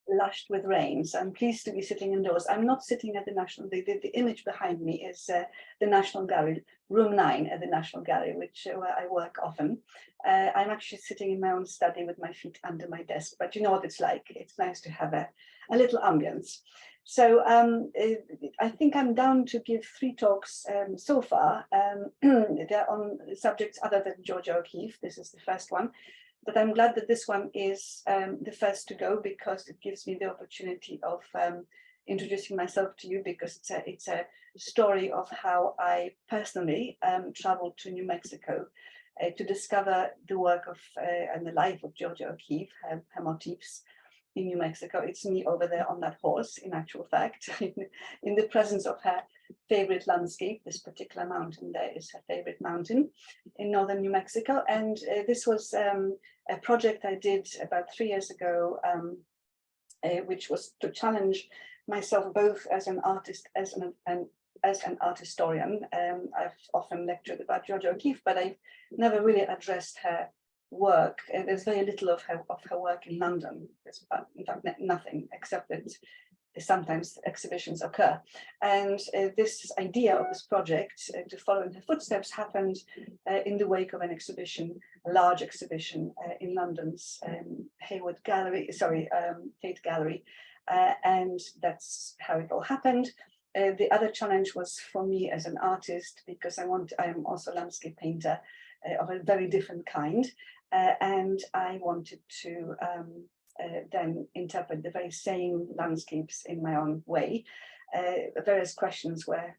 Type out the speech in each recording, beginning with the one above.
lushed with rain. So I'm pleased to be sitting indoors. I'm not sitting at the National, the image behind me is the National Gallery, room 9 at the National Gallery, which where I work often. I'm actually sitting in my own study with my feet under my desk, but you know what it's like. It's nice to have a little ambience. So I think I'm down to give 3 talks so far. They're on subjects other than Georgia O'Keeffe. This is the first one. But I'm glad that this one is the first to go, because it gives me the opportunity of introducing myself to you, because it's a story of how I personally traveled to New Mexico to discover the work of and the life of Georgia O'Keeffe, her motifs in New Mexico. It's me over there on that horse, in actual fact, in the presence of her favorite landscape. This particular mountain there is her favorite mountain in northern New Mexico. And this was a project I did about 3 years ago, which was to challenge myself both as an artist, as an art historian. I've often lectured about Georgia O'Keeffe, but I've never really addressed her work. There's very little of her work in London. There's in fact nothing, except that sometimes exhibitions occur. And this idea of this project to follow in her footsteps happened in the wake of an exhibition, a large exhibition in London's Tate Gallery, and that's how it all happened. The other challenge was for me as an artist, because I am also a landscape painter of a very different kind, and I wanted to then interpret the very same landscapes in my own way. Various questions were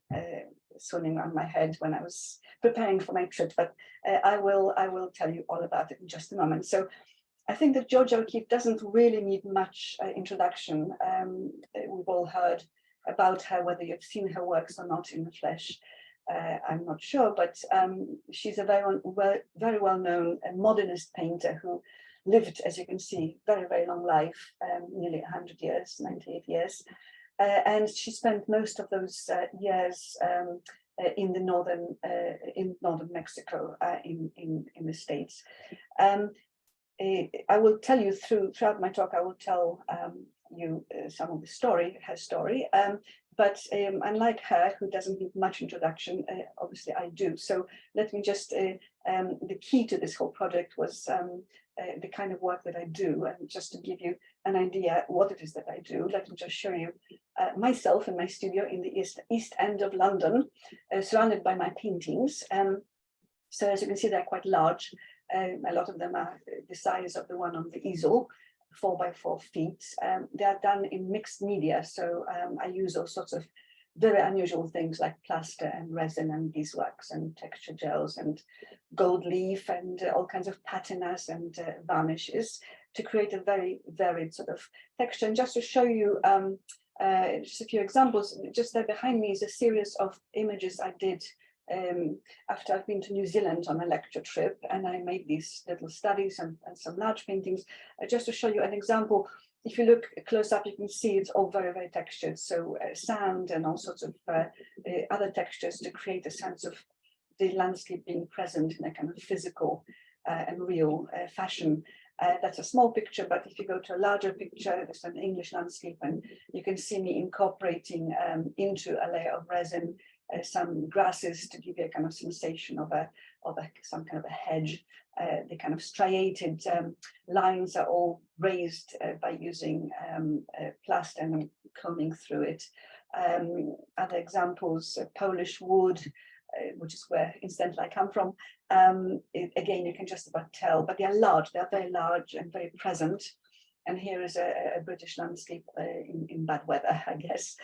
swimming around my head when I was preparing for my trip, but I will tell you all about it in just a moment. So I think that Georgia O'Keeffe doesn't really need much introduction. We've all heard about her, whether you've seen her works or not in the flesh. I'm not sure, but she's a very well-known modernist painter who lived, as you can see, very, very long life, nearly 100 years, 98 years. And she spent most of those years in northern Mexico, in the States. I will tell you throughout my talk, I will tell you some of her story. But unlike her, who doesn't need much introduction, obviously I do. So let me just, the key to this whole project was the kind of work that I do. And just to give you an idea what it is that I do, let me just show you myself in my studio in the East End of London, surrounded by my paintings. So as you can see, they're quite large. A lot of them are the size of the one on the easel, 4 by 4 feet. They are done in mixed media, so I use all sorts of very unusual things like plaster and resin and beeswax and texture gels and gold leaf and all kinds of patinas and varnishes to create a very varied sort of texture. And just to show you just a few examples, just there behind me is a series of images I did after I've been to New Zealand on a lecture trip, and I made these little studies and some large paintings. Just to show you an example, if you look close up, you can see it's all very, very textured. So sand and all sorts of other textures to create a sense of the landscape being present in a kind of physical and real fashion. That's a small picture, but if you go to a larger picture, there's an English landscape, and you can see me incorporating into a layer of resin some grasses to give you a kind of sensation of some kind of a hedge. The kind of striated lines are all raised by using plaster and combing through it. Other examples, Polish wood, which is where incidentally I come from. Again, you can just about tell, but they are large. They are very large and very present. And here is a British landscape in bad weather, I guess,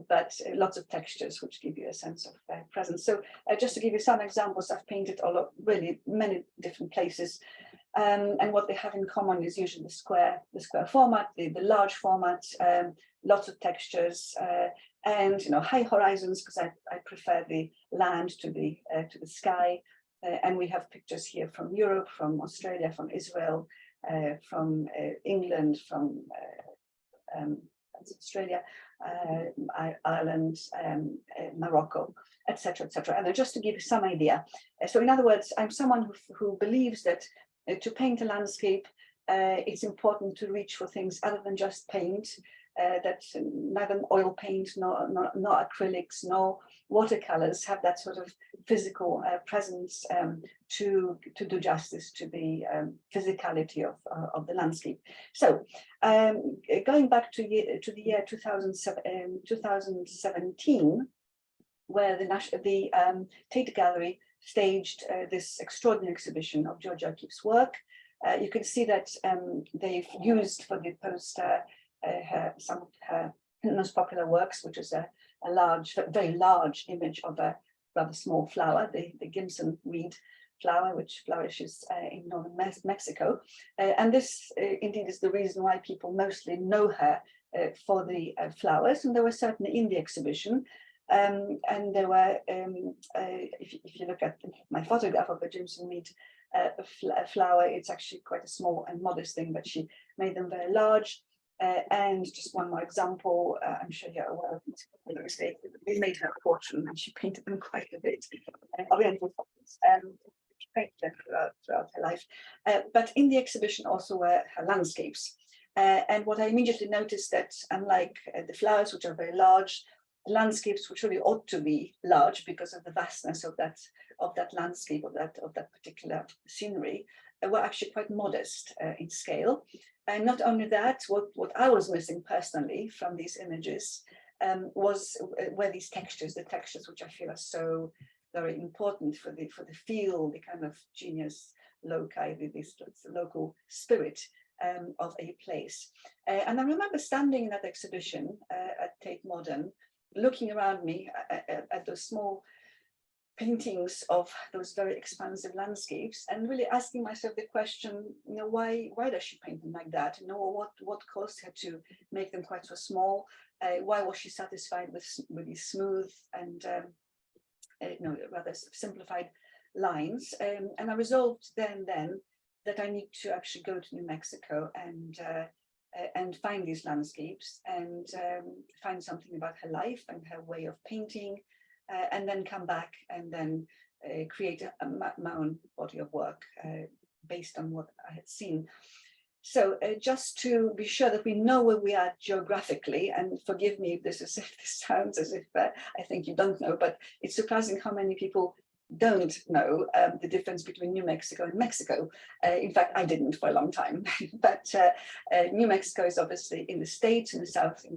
but lots of textures which give you a sense of presence. So just to give you some examples, I've painted really many different places. And what they have in common is usually the square format, the large format, lots of textures, and high horizons, because I prefer the land to the sky. And we have pictures here from Europe, from Australia, from Israel, from England, from Australia, Ireland, Morocco, etc., etc. And just to give you some idea. So in other words, I'm someone who believes that to paint a landscape, It's important to reach for things other than just paint, that neither oil paint, nor acrylics, nor watercolors have that sort of physical presence to do justice to the physicality of the landscape. So going back to the year 2017, where the Tate Gallery staged this extraordinary exhibition of Georgia O'Keeffe's work. You can see that they've used for the poster some of her most popular works, which is a large, very large image of a rather small flower, the Gimson reed flower, which flourishes in northern Mexico. And this indeed is the reason why people mostly know her for the flowers, and there were certainly in the exhibition. And there were, if you look at my photograph of the Gimson reed flower, it's actually quite a small and modest thing, but she made them very large. And just one more example, I'm sure you're aware of this. They made her a fortune, and she painted them quite a bit. Oriental flowers, she painted them throughout her life. But in the exhibition also were her landscapes. And what I immediately noticed that, unlike the flowers, which are very large, the landscapes, which really ought to be large because of the vastness of that landscape, of that particular scenery, were actually quite modest in scale. And not only that, what I was missing personally from these images were these textures, the textures which I feel are so very important for the feel, the kind of genius loci, this local spirit of a place. And I remember standing in that exhibition at Tate Modern, looking around me at those small paintings of those very expansive landscapes, and really asking myself the question, why does she paint them like that? What caused her to make them quite so small? Why was she satisfied with these smooth and rather simplified lines? And I resolved then that I need to actually go to New Mexico and find these landscapes and find something about her life and her way of painting, and then come back and then create my own body of work based on what I had seen. So just to be sure that we know where we are geographically, and forgive me if this sounds as if I think you don't know, but it's surprising how many people don't know the difference between New Mexico and Mexico. In fact, I didn't for a long time, but New Mexico is obviously in the states, in the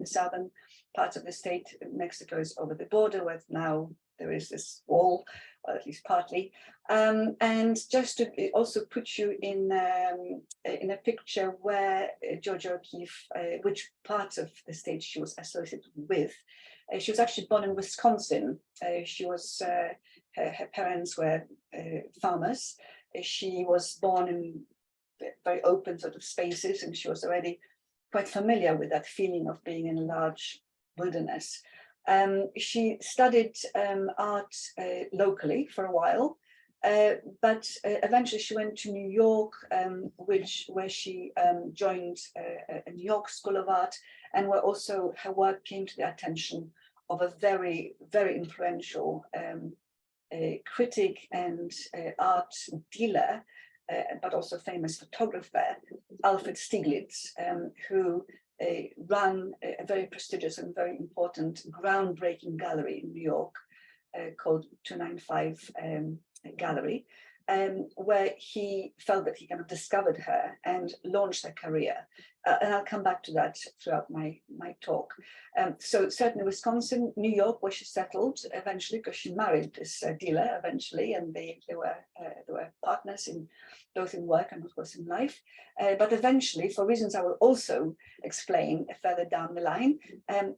southern parts of the state. Mexico is over the border, where now there is this wall, or at least partly. And just to also put you in a picture where Georgia O'Keeffe, which parts of the state she was associated with. She was actually born in Wisconsin. She was her parents were farmers. She was born in very open sort of spaces, and she was already quite familiar with that feeling of being in a large wilderness. She studied art locally for a while, but eventually she went to New York, where she joined a New York School of Art, and where also her work came to the attention of a very, very influential critic and art dealer, but also famous photographer, Alfred Stieglitz, who ran a very prestigious and very important groundbreaking gallery in New York called 295 Gallery, where he felt that he kind of discovered her and launched her career. And I'll come back to that throughout my talk. So certainly Wisconsin, New York, where she settled eventually, because she married this dealer eventually, and they were partners in both in work and of course in life. But eventually, for reasons I will also explain further down the line,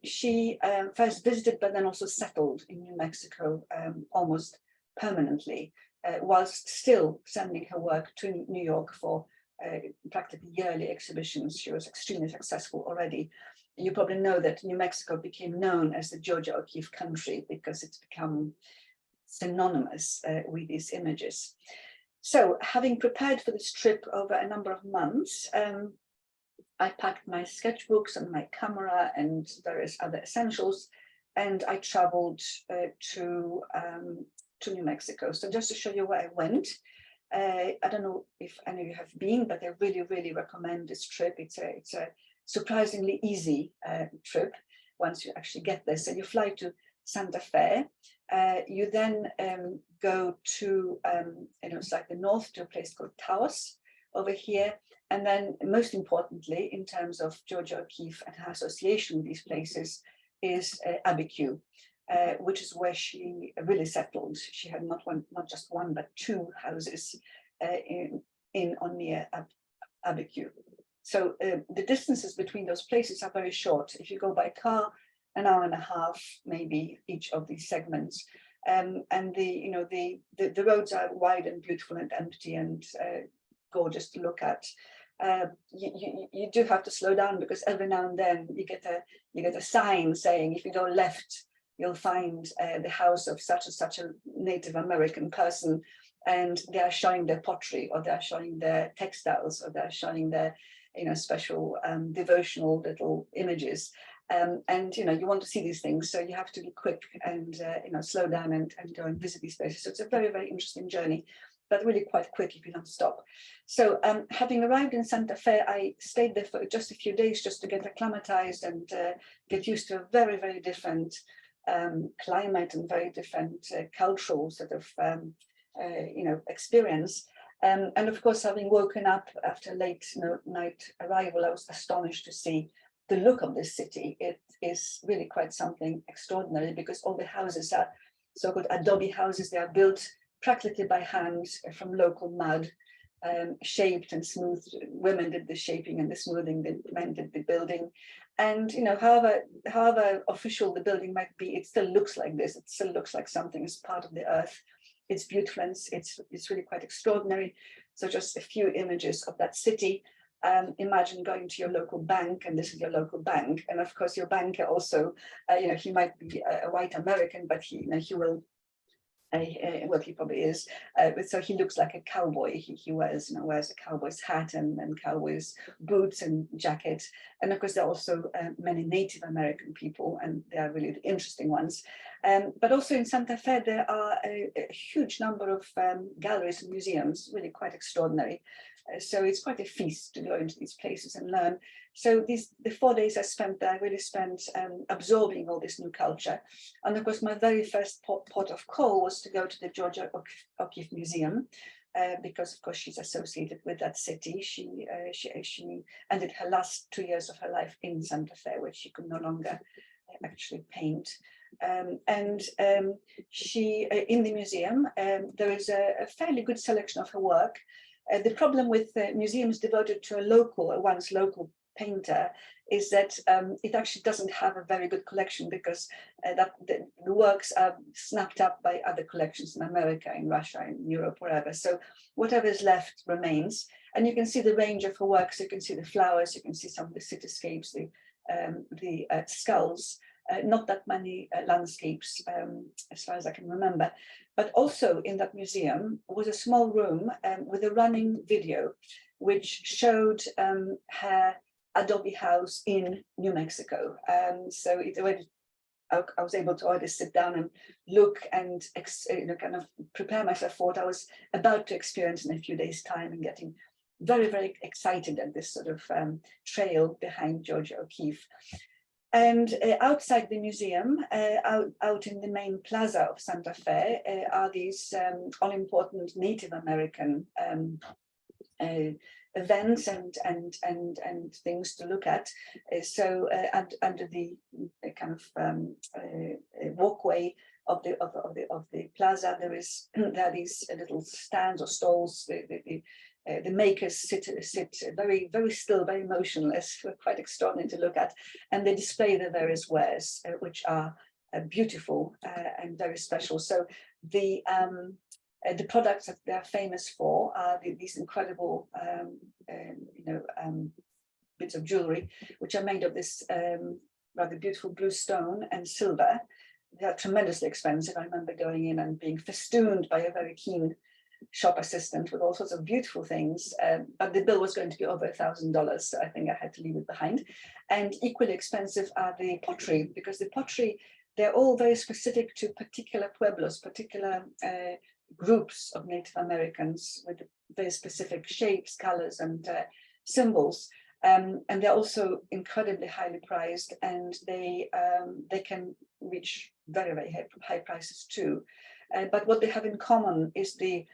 she first visited but then also settled in New Mexico almost permanently, whilst still sending her work to New York for practically yearly exhibitions. She was extremely successful already. You probably know that New Mexico became known as the Georgia O'Keeffe country because it's become synonymous with these images. So having prepared for this trip over a number of months, I packed my sketchbooks and my camera and various other essentials, and I traveled to New Mexico. So just to show you where I went, I don't know if any of you have been, but I really, really recommend this trip. It's a surprisingly easy trip once you actually get there. So you fly to Santa Fe. You then go to, it's like the north, to a place called Taos over here. And then most importantly, in terms of Georgia O'Keeffe and her association with these places, is Abiquiu, which is where she really settled. She had not just one, but two houses on near Abiquiu. So the distances between those places are very short. If you go by car, an hour and a half, maybe, each of these segments. And the roads are wide and beautiful and empty and gorgeous to look at. You do have to slow down, because every now and then you get a sign saying, if you go left, you'll find the house of such and such a Native American person, and they are showing their pottery, or they're showing their textiles, or they're showing their special devotional little images. And you want to see these things, so you have to be quick and slow down and go and visit these places. So it's a very, very interesting journey, but really quite quick if you don't stop. So having arrived in Santa Fe, I stayed there for just a few days just to get acclimatized and get used to a very, very different climate and very different cultural sort of experience. And of course, having woken up after late night arrival, I was astonished to see the look of this city. It is really quite something extraordinary, because all the houses are so-called adobe houses. They are built practically by hand from local mud, shaped and smoothed. Women did the shaping and the smoothing, the men did the building. And however official the building might be, it still looks like this. It still looks like something is part of the earth. It's beautiful, and it's really quite extraordinary. So just a few images of that city. Imagine going to your local bank, and this is your local bank, and of course your banker also, he might be a white American, but he will. Well, he probably is, but so he looks like a cowboy. He wears a cowboy's hat and cowboy's boots and jacket. And of course, there are also many Native American people, and they are really the interesting ones. But also in Santa Fe, there are a huge number of galleries and museums, really quite extraordinary. So it's quite a feast to go into these places and learn. So the 4 days I spent there, I really spent absorbing all this new culture. And of course, my very first port of call was to go to the Georgia O'Keeffe Museum, because of course she's associated with that city. She ended her last 2 years of her life in Santa Fe, which she could no longer actually paint. She in the museum, there is a fairly good selection of her work. The problem with museums devoted to a once local painter is that it actually doesn't have a very good collection, because the works are snapped up by other collections in America, in Russia, in Europe, wherever. So whatever is left remains. And you can see the range of her works. You can see the flowers, you can see some of the cityscapes, the skulls. Not that many landscapes, as far as I can remember. But also in that museum was a small room with a running video, which showed her adobe house in New Mexico. So I was able to already sit down and look and kind of prepare myself for what I was about to experience in a few days' time, and getting very, very excited at this sort of trail behind Georgia O'Keeffe. And outside the museum, out in the main plaza of Santa Fe, are these all-important Native American events and things to look at. So under the kind of walkway of the plaza, there are these little stands or stalls. The makers sit very, very still, very motionless, quite extraordinary to look at, and they display their various wares, which are beautiful and very special. So the products that they're famous for are these incredible, bits of jewelry, which are made of this rather beautiful blue stone and silver. They are tremendously expensive. I remember going in and being festooned by a very keen shop assistant with all sorts of beautiful things, but the bill was going to be over $1,000, so I think I had to leave it behind. And equally expensive are the pottery, because the pottery, they're all very specific to particular pueblos, particular groups of Native Americans with very specific shapes, colors, and symbols. And they're also incredibly highly prized, and they can reach very, very high prices too. But what they have in common is the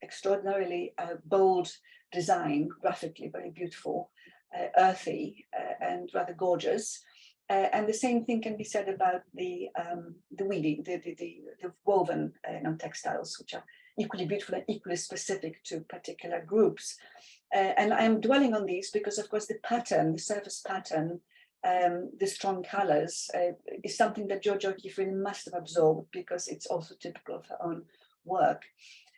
extraordinarily bold design, graphically very beautiful, earthy, and rather gorgeous. And the same thing can be said about the weaving, the woven textiles, which are equally beautiful and equally specific to particular groups. And I'm dwelling on these because, of course, the pattern, the surface pattern, the strong colors is something that Georgia O'Keeffe really must have absorbed, because it's also typical of her own work.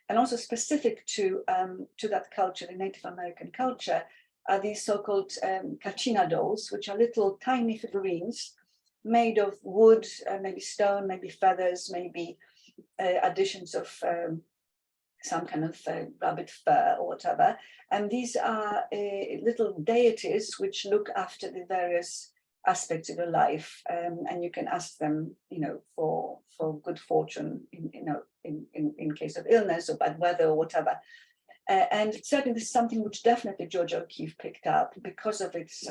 And also specific to that culture, the Native American culture, are these so-called kachina dolls, which are little tiny figurines made of wood, maybe stone, maybe feathers, maybe additions of some kind of rabbit fur or whatever. And these are little deities which look after the various aspects of your life, and you can ask them, for good fortune, in case of illness or bad weather or whatever. And certainly this is something which definitely Georgia O'Keeffe picked up because of its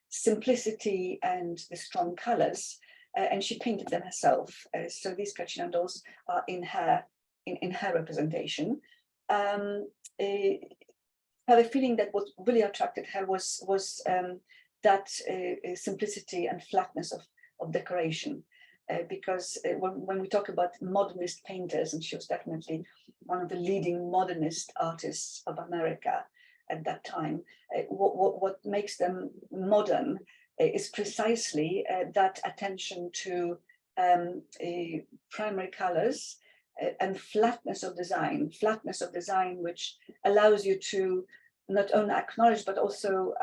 simplicity and the strong colors, and she painted them herself. So these kachina dolls are in her representation. I have a feeling that what really attracted her was that simplicity and flatness of decoration. Because when we talk about modernist painters, and she was definitely one of the leading modernist artists of America at that time, what makes them modern is precisely that attention to primary colors and flatness of design, which allows you to not only acknowledge but also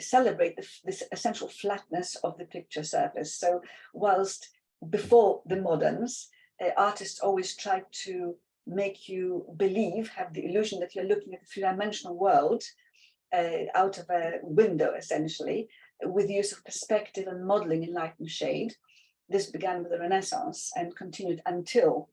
celebrate this essential flatness of the picture surface. So whilst before the moderns, artists always tried to make you believe, have the illusion that you're looking at a three-dimensional world out of a window, essentially, with the use of perspective and modeling in light and shade. This began with the Renaissance and continued until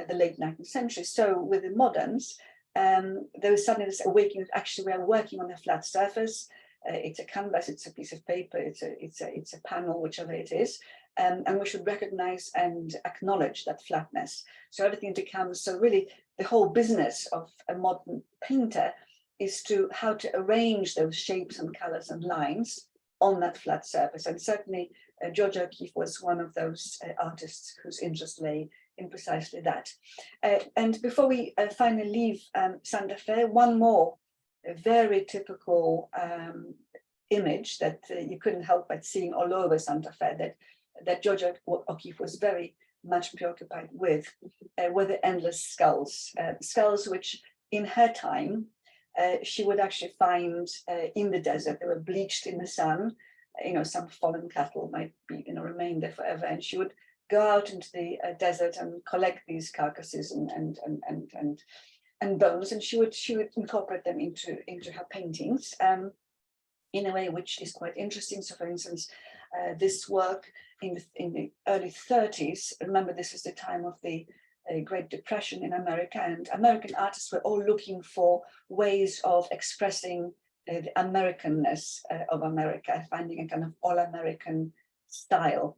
the late 19th century. So with the moderns, there was suddenly this awakening that actually we are working on a flat surface. It's a canvas, it's a piece of paper, it's a panel, whichever it is, and we should recognize and acknowledge that flatness. So everything becomes, so really the whole business of a modern painter is how to arrange those shapes and colors and lines on that flat surface. And certainly Georgia O'Keeffe was one of those artists whose interest lay in precisely that. And before we finally leave Santa Fe, one more very typical image that you couldn't help but seeing all over Santa Fe, that Georgia O'Keeffe was very much preoccupied with, were the endless skulls. Skulls which in her time she would actually find in the desert. They were bleached in the sun. Some fallen cattle might be remain there forever, and she would go out into the desert and collect these carcasses and bones, and she would incorporate them into her paintings in a way which is quite interesting. So, for instance, this work in the early 30s. Remember, this is the time of the Great Depression in America, and American artists were all looking for ways of expressing the Americanness of America, finding a kind of all-American style.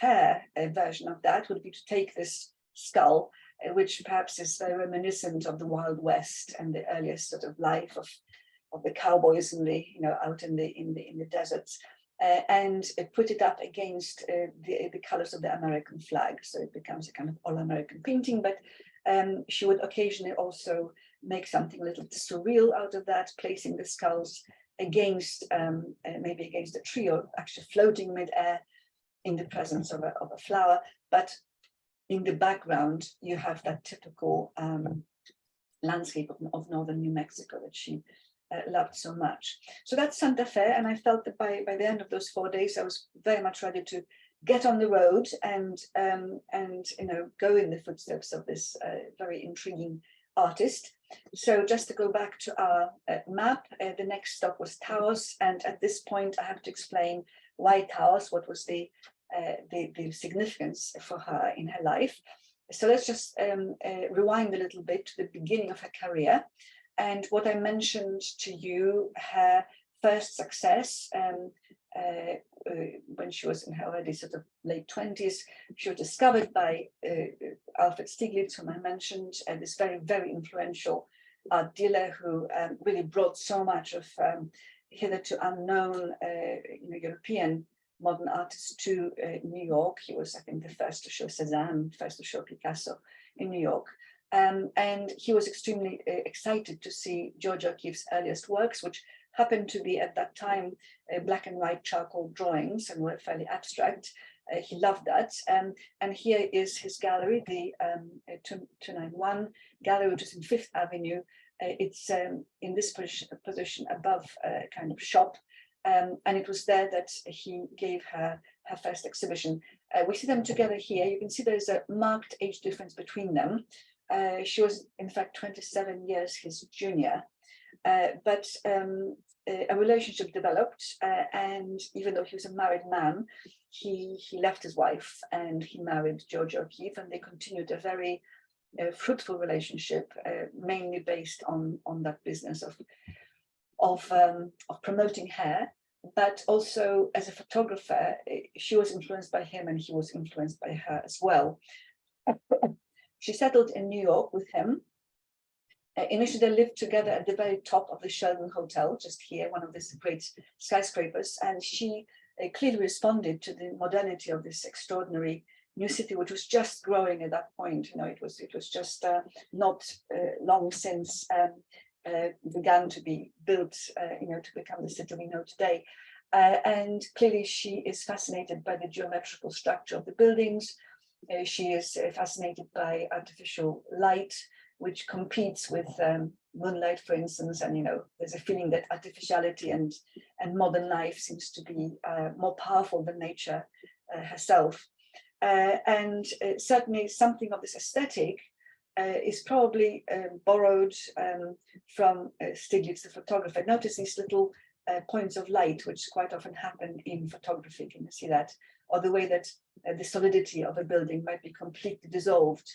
Her version of that would be to take this skull, which perhaps is very reminiscent of the Wild West and the earliest sort of life of the cowboys in the out in the deserts, and put it up against the colors of the American flag. So it becomes a kind of all-American painting. But she would occasionally also make something a little surreal out of that, placing the skulls against maybe against a tree, or actually floating mid-air in the presence of a flower. But in the background, you have that typical landscape of northern New Mexico that she loved so much. So that's Santa Fe, and I felt that by the end of those 4 days, I was very much ready to get on the road and go in the footsteps of this very intriguing artist. So just to go back to our map, the next stop was Taos, and at this point I have to explain why Taos. What was the the significance for her in her life. So let's just rewind a little bit to the beginning of her career. And what I mentioned to you, her first success, when she was in her already sort of late 20s, she was discovered by Alfred Stieglitz, whom I mentioned, this very, very influential art dealer who really brought so much of hitherto unknown European modern artists to New York. He was, I think, the first to show Cézanne, first to show Picasso in New York. And he was extremely excited to see Georgia O'Keeffe's earliest works, which happened to be at that time black and white charcoal drawings and were fairly abstract. He loved that. And here is his gallery, the 291 gallery, which is in Fifth Avenue. It's in this position above a kind of shop. And it was there that he gave her first exhibition. We see them together here. You can see there's a marked age difference between them. She was, in fact, 27 years his junior. But a relationship developed, and even though he was a married man, he left his wife and he married Georgia O'Keeffe, and they continued a very fruitful relationship, mainly based on that business of promoting hair. But also as a photographer, she was influenced by him and he was influenced by her as well. She settled in New York with him. Initially, they lived together at the very top of the Sheldon Hotel, just here, one of these great skyscrapers. And she clearly responded to the modernity of this extraordinary new city, which was just growing at that point. You know, it was just not long since began to be built, to become the city we know today. And clearly, she is fascinated by the geometrical structure of the buildings. She is fascinated by artificial light, which competes with moonlight, for instance. And, there's a feeling that artificiality and modern life seems to be more powerful than nature herself. And certainly something of this aesthetic is probably borrowed from Stieglitz, the photographer. Notice these little points of light, which quite often happen in photography. Can you see that? Or the way that the solidity of a building might be completely dissolved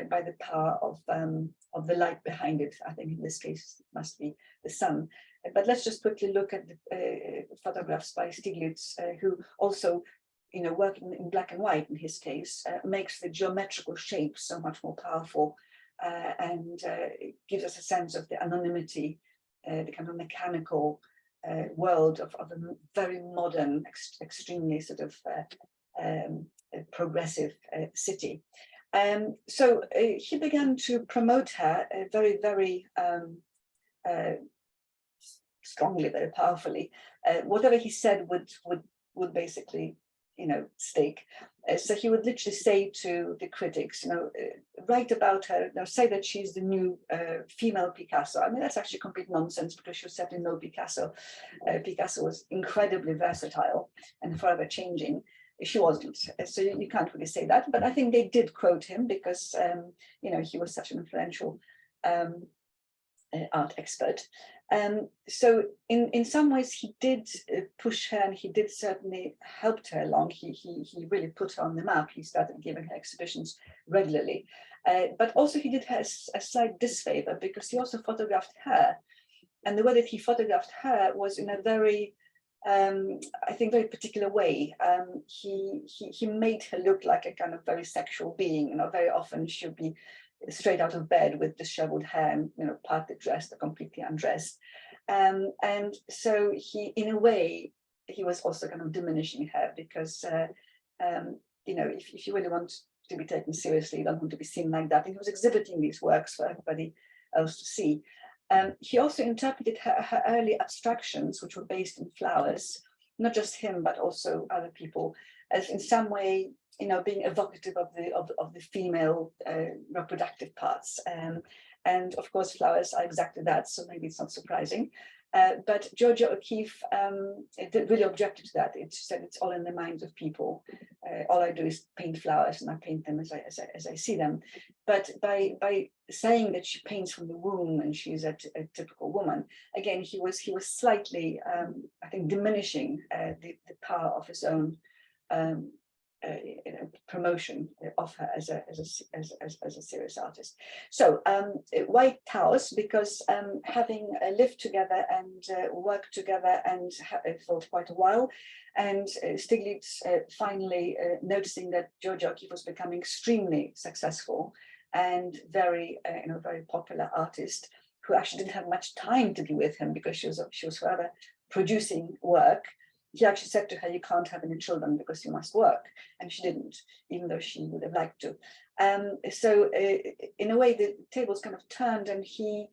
by the power of the light behind it. I think in this case it must be the sun. But let's just quickly look at the photographs by Stieglitz, who also, working in black and white in his case, makes the geometrical shapes so much more powerful and gives us a sense of the anonymity, the kind of mechanical world of a very modern, extremely sort of progressive city. So he began to promote her very, very strongly, very powerfully. Whatever he said would basically, stick. So he would literally say to the critics, write about her, say that she's the new female Picasso. I mean, that's actually complete nonsense, because she was certainly no Picasso. Picasso was incredibly versatile and forever changing. She wasn't, so you can't really say that. But I think they did quote him because, he was such an influential art expert. So in some ways he did push her, and he did certainly helped her along. He really put her on the map. He started giving her exhibitions regularly. But also he did her a slight disfavor, because he also photographed her. And the way that he photographed her was in a very, I think, very particular way. He made her look like a kind of very sexual being. Very often she'll be straight out of bed with disheveled hair and partly dressed or completely undressed. And so he, in a way, he was also kind of diminishing her, because if you really want to be taken seriously, you don't want to be seen like that. And he was exhibiting these works for everybody else to see. He also interpreted her early abstractions, which were based in flowers, not just him, but also other people, as in some way, being evocative of the female reproductive parts. And of course, flowers are exactly that, so maybe it's not surprising. But Georgia O'Keeffe really objected to that. She said, it's all in the minds of people. All I do is paint flowers, and I paint them as I see them. But by saying that she paints from the womb and she's a typical woman, again, he was slightly, I think, diminishing the power of his own promotion of her as a serious artist. So why Tues? Because having lived together and worked together and for quite a while, and Stiglitz finally noticing that Georgia O'Keeffe was becoming extremely successful and very very popular artist, who actually didn't have much time to be with him because she was forever producing work. He actually said to her, "You can't have any children because you must work," and she didn't, even though she would have liked to. So in a way, the tables kind of turned, and he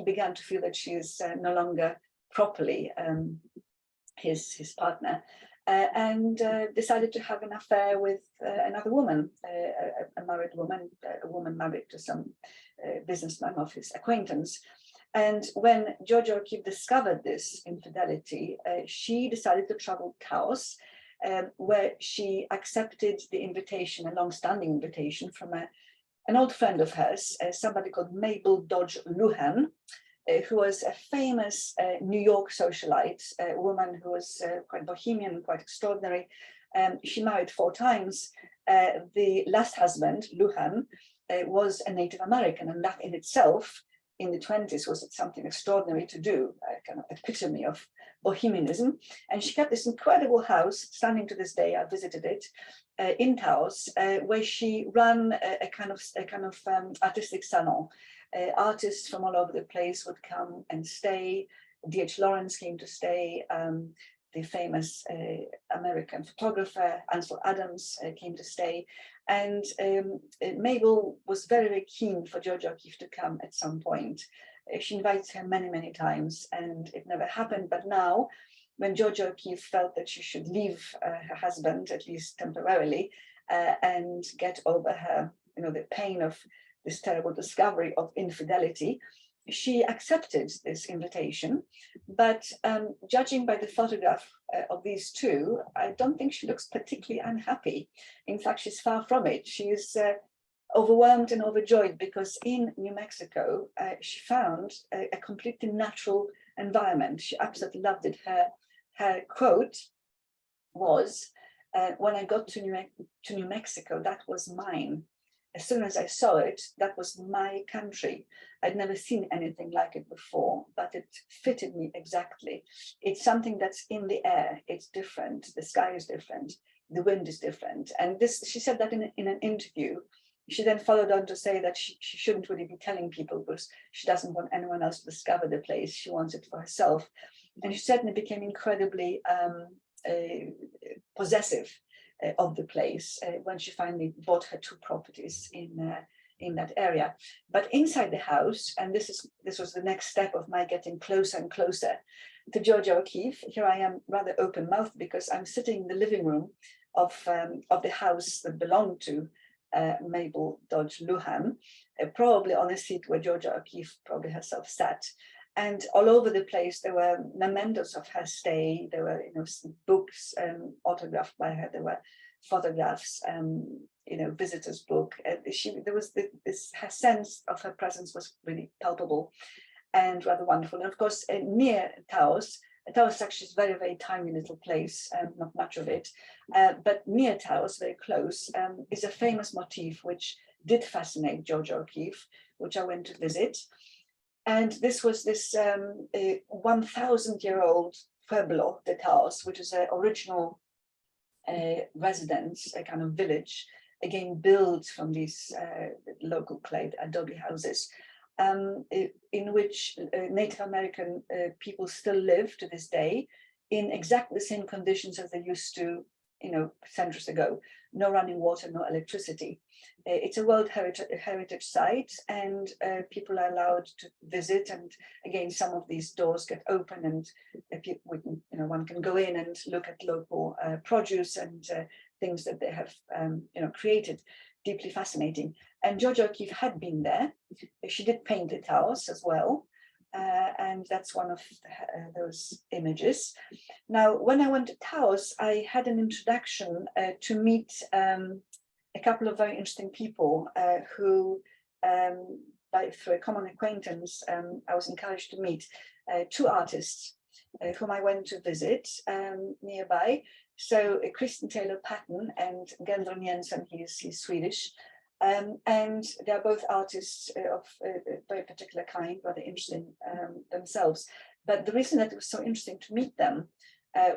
began to feel that she is no longer properly his partner, and decided to have an affair with another woman, a married woman, a woman married to some businessman of his acquaintance. And when Georgia O'Keeffe discovered this infidelity, she decided to travel to Taos, where she accepted the invitation, a long-standing invitation from an old friend of hers, somebody called Mabel Dodge Luhan, who was a famous New York socialite, a woman who was quite bohemian, quite extraordinary. She married 4 times. The last husband, Luhan, was a Native American, and that in itself, in the 20s, was something extraordinary to do, a kind of epitome of bohemianism. And she kept this incredible house, standing to this day. I visited it in Taos, where she ran a kind of artistic salon. Artists from all over the place would come and stay. D.H. Lawrence came to stay. The famous American photographer Ansel Adams came to stay. And Mabel was very, very keen for Georgia O'Keeffe to come at some point. She invited her many, many times, and it never happened. But now, when Georgia O'Keeffe felt that she should leave her husband, at least temporarily, and get over her, the pain of this terrible discovery of infidelity, she accepted this invitation. But judging by the photograph of these two, I don't think she looks particularly unhappy. In fact, she's far from it. She is overwhelmed and overjoyed because in New Mexico, she found a completely natural environment. She absolutely loved it. Her quote was, "When I got to New Mexico, that was mine. As soon as I saw it, that was my country. I'd never seen anything like it before, but it fitted me exactly. It's something that's in the air. It's different. The sky is different. The wind is different." And this, she said that in an interview. She then followed on to say that she shouldn't really be telling people because she doesn't want anyone else to discover the place. She wants it for herself. And she certainly became incredibly possessive of the place when she finally bought her 2 properties in that area. But inside the house, and this was the next step of my getting closer and closer to Georgia O'Keeffe. Here I am, rather open-mouthed, because I'm sitting in the living room of the house that belonged to Mabel Dodge Luhan, probably on a seat where Georgia O'Keeffe probably herself sat. And all over the place, there were mementos of her stay. There were, books autographed by her. There were photographs, visitors' book. There was this. Her sense of her presence was really palpable and rather wonderful. And of course, near Taos actually is a very, very tiny little place, not much of it, but near Taos, very close, is a famous motif which did fascinate Georgia O'Keeffe, which I went to visit. And this was this 1,000-year-old Pueblo de Taos, which is an original residence, a kind of village, again built from these local clay adobe houses, in which Native American people still live to this day in exactly the same conditions as they used to, centuries ago. No running water, no electricity. It's a World Heritage Site, and people are allowed to visit. And again, some of these doors get open, and one can go in and look at local produce and things that they have, created. Deeply fascinating. And Georgia O'Keeffe had been there. She did paint the Taos as well. And that's one of those images. Now, when I went to Taos, I had an introduction to meet a couple of very interesting people who, through a common acquaintance, I was encouraged to meet 2 artists. whom I went to visit nearby. So Kristen Taylor Patton and Gendron Jensen, he's Swedish. And they're both artists of a very particular kind, rather interesting themselves. But the reason that it was so interesting to meet them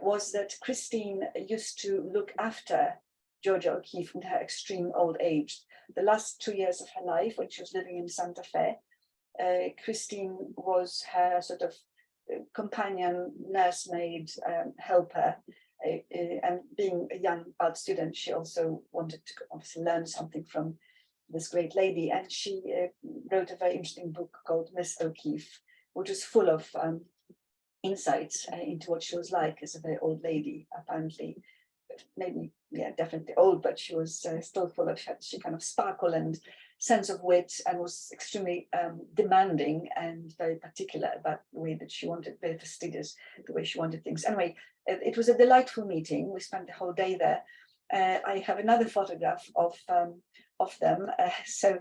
was that Christine used to look after Georgia O'Keeffe in her extreme old age. The last 2 years of her life, when she was living in Santa Fe, Christine was her sort of companion, nursemaid, helper. And being a young art student, she also wanted to obviously learn something from this great lady. And she wrote a very interesting book called Miss O'Keeffe, which was full of insights into what she was like as a very old lady, apparently. Maybe, yeah, definitely old, but she was still full of, she kind of sparkle and sense of wit, and was extremely demanding and very particular about the way that she wanted, very fastidious, the way she wanted things. Anyway, it was a delightful meeting. We spent the whole day there. I have another photograph of them. So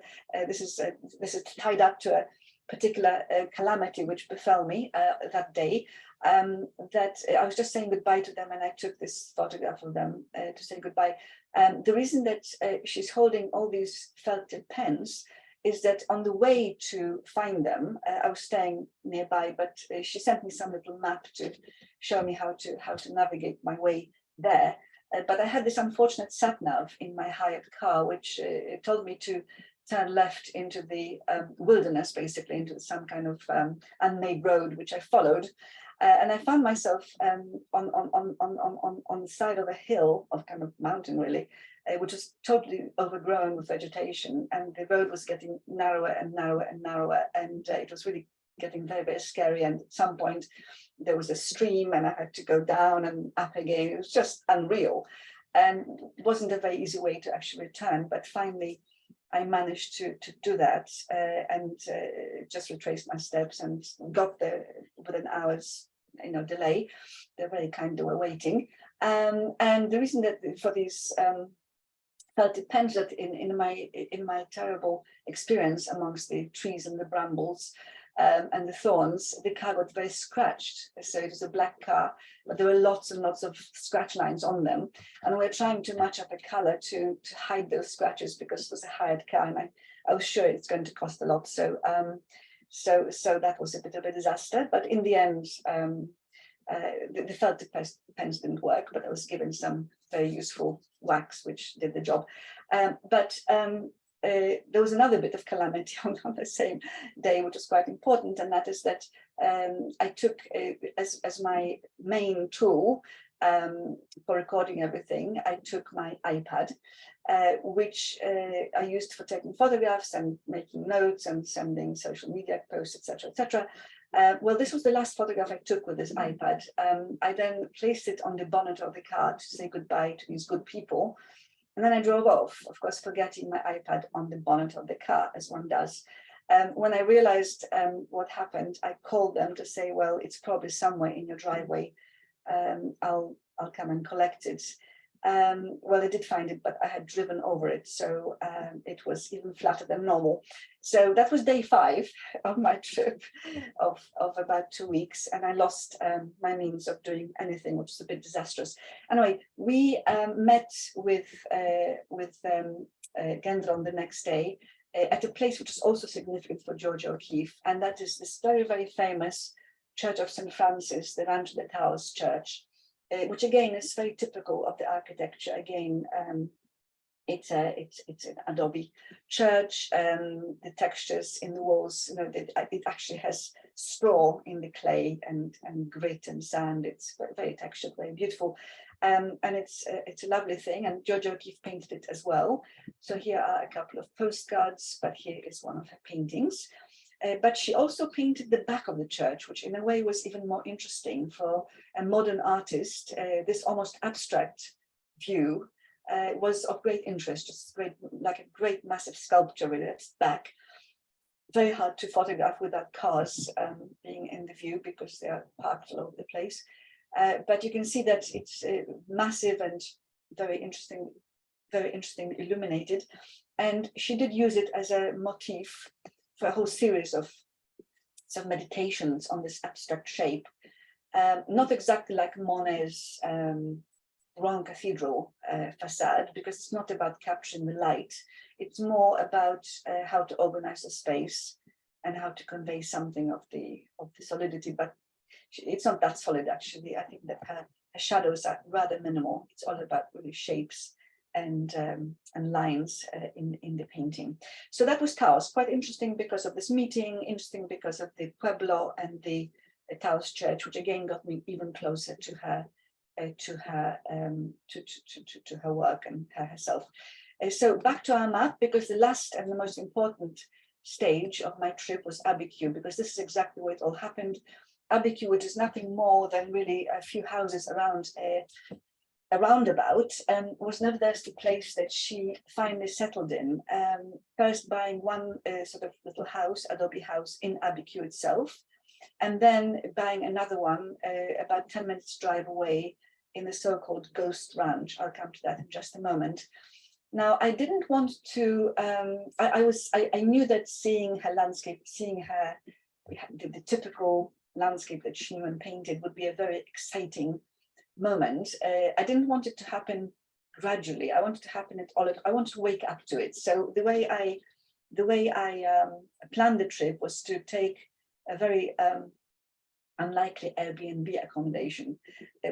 this is tied up to a particular calamity which befell me that day. That I was just saying goodbye to them, and I took this photograph of them to say goodbye. The reason that she's holding all these felted pens is that on the way to find them, I was staying nearby, but she sent me some little map to show me how to navigate my way there. But I had this unfortunate sat nav in my hired car, which told me to turn left into the wilderness, basically into some kind of unmade road, which I followed. And I found myself on the side of a hill, of kind of mountain really, which was totally overgrown with vegetation, and the road was getting narrower and narrower and narrower, and it was really getting very, very scary. And at some point there was a stream and I had to go down and up again. It was just unreal, and it wasn't a very easy way to actually return, but finally I managed to do that and just retraced my steps and got there within hours, delay. They're very kind, they were waiting. And the reason that for these felted pens, that in my terrible experience amongst the trees and the brambles and the thorns, the car got very scratched. So it was a black car, but there were lots and lots of scratch lines on them. And we're trying to match up a color to hide those scratches, because it was a hired car, and I was sure it's going to cost a lot. So so that was a bit of a disaster. But in the end, the felted pens didn't work, but I was given some very useful wax, which did the job. There was another bit of calamity on the same day, which was quite important, and that is that I took as my main tool for recording everything, I took my iPad, which I used for taking photographs and making notes and sending social media posts, etc., etc. Well, this was the last photograph I took with this iPad. I then placed it on the bonnet of the car to say goodbye to these good people. And then I drove off, of course, forgetting my iPad on the bonnet of the car, as one does. When I realized what happened, I called them to say, well, it's probably somewhere in your driveway. I'll come and collect it. Well, I did find it, but I had driven over it, so it was even flatter than normal. So that was day 5 of my trip of about 2 weeks, and I lost my means of doing anything, which is a bit disastrous. Anyway, we met with Gendron the next day at a place which is also significant for Georgia O'Keeffe, and that is this very, very famous Church of St. Francis, the Angela Towers Church, which again is very typical of the architecture. Again, it's an adobe church. The textures in the walls, it actually has straw in the clay and grit and sand. It's very, very textured, very beautiful, and it's a lovely thing. And Georgia O'Keeffe painted it as well. So here are a couple of postcards, but here is one of her paintings. But she also painted the back of the church, which in a way was even more interesting for a modern artist. This almost abstract view was of great interest, just great, like a great massive sculpture with its back. Very hard to photograph without cars being in the view, because they are parked all over the place. But you can see that it's massive and very interestingly illuminated. And she did use it as a motif for a whole series of meditations on this abstract shape. not exactly like Monet's Rouen Cathedral facade, because it's not about capturing the light. It's more about how to organize the space and how to convey something of the solidity. But it's not that solid, actually. I think that her shadows are rather minimal. It's all about really shapes and lines in the painting. So that was Taos. Quite interesting because of this meeting. Interesting because of the Pueblo and the Taos Church, which again got me even closer to her. To her work and herself. So back to our map, because the last and the most important stage of my trip was Abiquiu, because this is exactly where it all happened. Abiquiu, which is nothing more than really a few houses around a roundabout, was nevertheless the place that she finally settled in. First buying one sort of little house, adobe house in Abiquiu itself, and then buying another one about 10 minutes drive away in the so-called Ghost Ranch. I'll come to that in just a moment. Now, I didn't want to, I knew that seeing her landscape, seeing her, the typical landscape that she knew and painted would be a very exciting moment. I didn't want it to happen gradually. I wanted to happen at all. I wanted to wake up to it. So the way I planned the trip was to take a very unlikely Airbnb accommodation,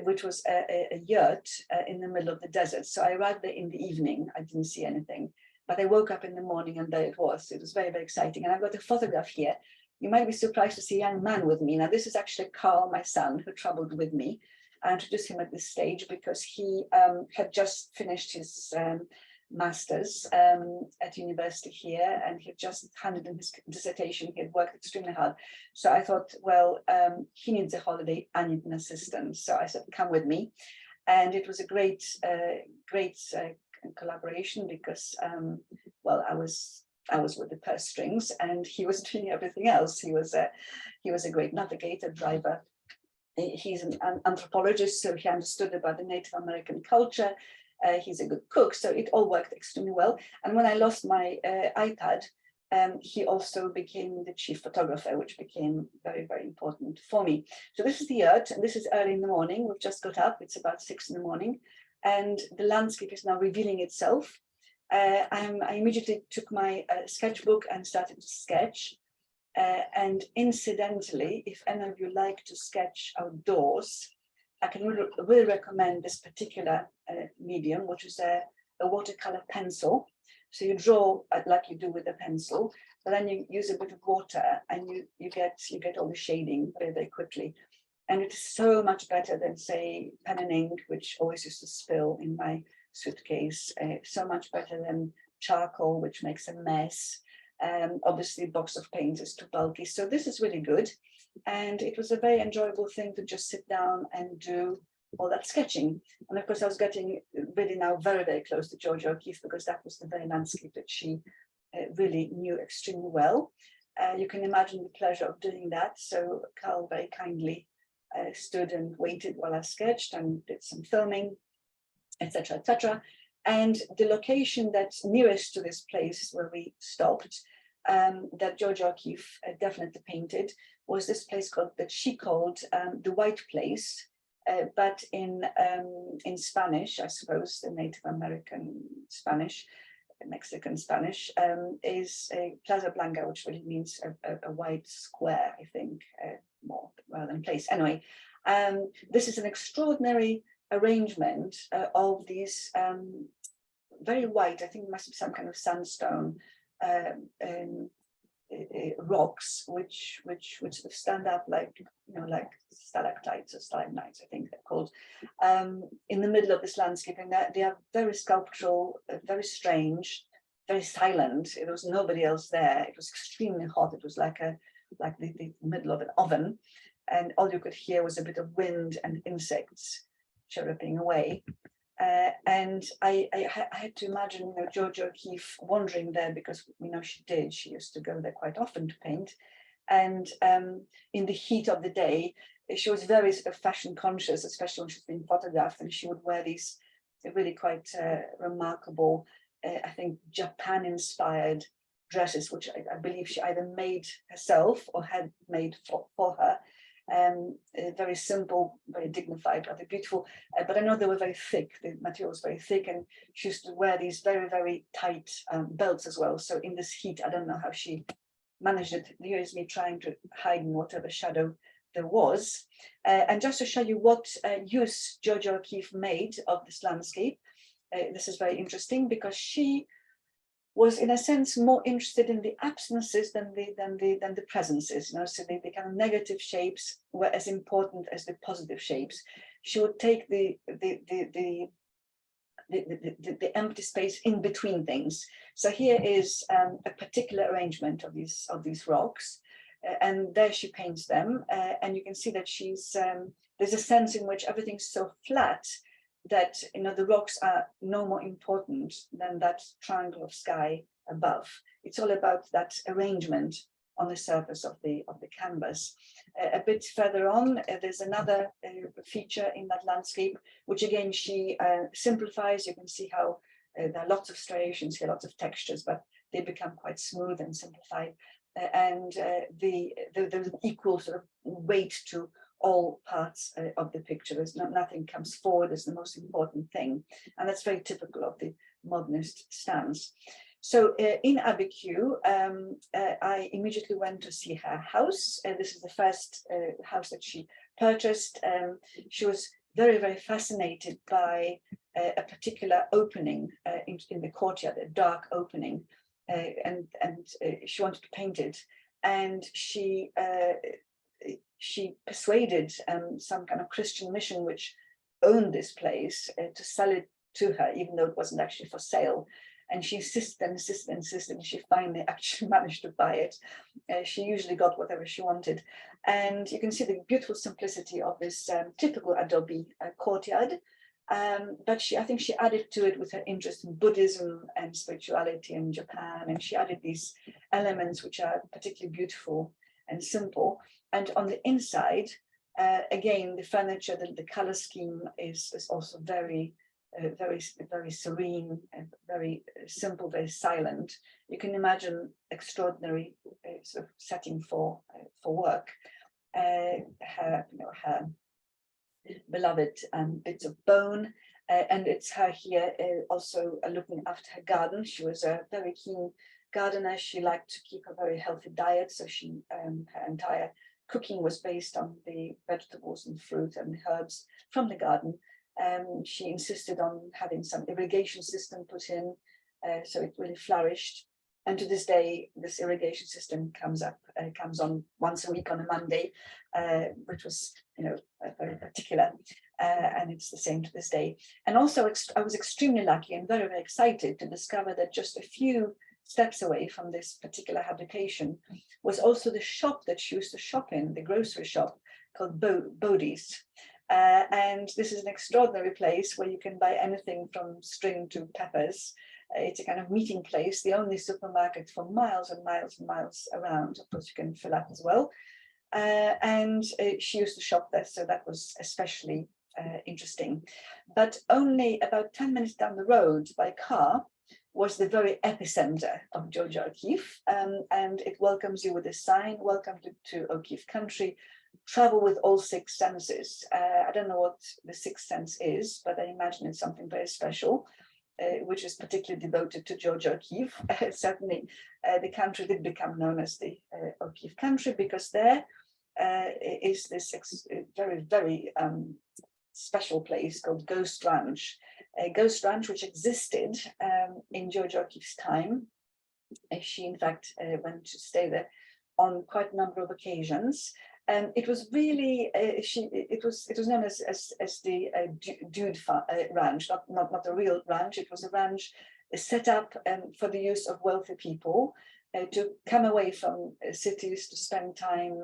which was a yurt in the middle of the desert. So I arrived there in the evening. I didn't see anything, but I woke up in the morning and there it was. It was very, very exciting. And I've got a photograph here. You might be surprised to see a young man with me. Now, this is actually Carl, my son, who traveled with me. I introduced him at this stage because he had just finished his master's at university here, and he had just handed in his dissertation. He had worked extremely hard. So I thought, well, he needs a holiday, I need an assistant. So I said, come with me. And it was a great collaboration because, well, I was with the purse strings and he was doing everything else. He was a great navigator, driver. He's an anthropologist, so he understood about the Native American culture. He's a good cook, so it all worked extremely well. And when I lost my iPad, he also became the chief photographer, which became very, very important for me. So this is the yurt, and this is early in the morning. We've just got up. It's about 6 in the morning, and the landscape is now revealing itself. I immediately took my sketchbook and started to sketch. And incidentally, if any of you like to sketch outdoors, I can really recommend this particular medium, which is a watercolor pencil. So you draw like you do with a pencil, but then you use a bit of water and you get all the shading very, very quickly. And it is so much better than, say, pen and ink, which always used to spill in my suitcase. So much better than charcoal, which makes a mess. Obviously, a box of paint is too bulky. So this is really good. And it was a very enjoyable thing to just sit down and do all that sketching. And of course, I was getting really now very, very close to Georgia O'Keeffe because that was the very landscape that she really knew extremely well. You can imagine the pleasure of doing that. So Carl very kindly stood and waited while I sketched and did some filming, etc., etc. And the location that's nearest to this place where we stopped, that Georgia O'Keeffe definitely painted, was this place that she called the White Place, but in Spanish, I suppose, the Native American Spanish, Mexican Spanish, is a Plaza Blanca, which really means a white square, I think, more rather than place. Anyway, this is an extraordinary arrangement of these very white, I think it must be some kind of sandstone rocks, which sort of stand up like, like stalactites or stalagmites, I think they're called, in the middle of this landscape. And they are very sculptural, very strange, very silent. There was nobody else there. It was extremely hot. It was like the middle of an oven, and all you could hear was a bit of wind and insects chirruping away. And I had to imagine, Georgia O'Keeffe wandering there because she used to go there quite often to paint. And in the heat of the day, she was very sort of fashion conscious, especially when she's being photographed, and she would wear these really quite remarkable, I think, Japan-inspired dresses, which I believe she either made herself or had made for her. very simple, very dignified, rather beautiful. But I know they were very thick. The material was very thick, and she used to wear these very, very tight belts as well. So in this heat, I don't know how she managed it. Here is me trying to hide in whatever shadow there was. And just to show you what use Georgia O'Keeffe made of this landscape, this is very interesting because she was in a sense more interested in the absences than the presences. You know, so the kind of negative shapes were as important as the positive shapes. She would take the empty space in between things. So here is a particular arrangement of these rocks, and there she paints them, and you can see that she's there's a sense in which everything's so flat that, you know, the rocks are no more important than that triangle of sky above. It's all about that arrangement on the surface of the canvas. A bit further on, there's another feature in that landscape, which again she simplifies. You can see how there are lots of striations here, lots of textures, but they become quite smooth and simplified. And there's an equal sort of weight to all parts of the picture. There's nothing comes forward as the most important thing, and that's very typical of the modernist stance. So in Abiquiu, I immediately went to see her house. This is the first house that she purchased. She was very, very fascinated by a particular opening in the courtyard, a dark opening, and she wanted to paint it. And she persuaded some kind of Christian mission which owned this place to sell it to her, even though it wasn't actually for sale. And she insisted and insisted and insisted, and she finally actually managed to buy it. She usually got whatever she wanted. And you can see the beautiful simplicity of this typical adobe courtyard. But I think she added to it with her interest in Buddhism and spirituality in Japan. And she added these elements which are particularly beautiful and simple. And on the inside, again, the furniture, the color scheme is also very serene, and very simple, very silent. You can imagine extraordinary sort of setting for work. Her beloved bits of bone, and it's her here also looking after her garden. She was a very keen gardener. She liked to keep a very healthy diet, so her entire cooking was based on the vegetables and fruit and herbs from the garden. She insisted on having some irrigation system put in, so it really flourished. And to this day, this irrigation system comes on once a week on a Monday, which was, you know, very particular, and it's the same to this day. And also, I was extremely lucky and very, very excited to discover that just a few steps away from this particular habitation was also the shop that she used to shop in, the grocery shop called Bodie's. And this is an extraordinary place where you can buy anything from string to peppers. It's a kind of meeting place, the only supermarket for miles and miles and miles around. Of course, you can fill up as well. And she used to shop there, so that was especially interesting. But only about 10 minutes down the road by car was the very epicenter of Georgia O'Keeffe, and it welcomes you with a sign, "Welcome to O'Keeffe country. Travel with all six senses." I don't know what the sixth sense is, but I imagine it's something very special, which is particularly devoted to Georgia O'Keeffe. Certainly, the country did become known as the O'Keeffe country because there is this very, very special place called Ghost Ranch. A Ghost Ranch which existed in Georgia O'Keeffe's time. She, in fact, went to stay there on quite a number of occasions. And it was really, it was known as the Dude Ranch, not a real ranch. It was a ranch set up for the use of wealthy people to come away from cities to spend time,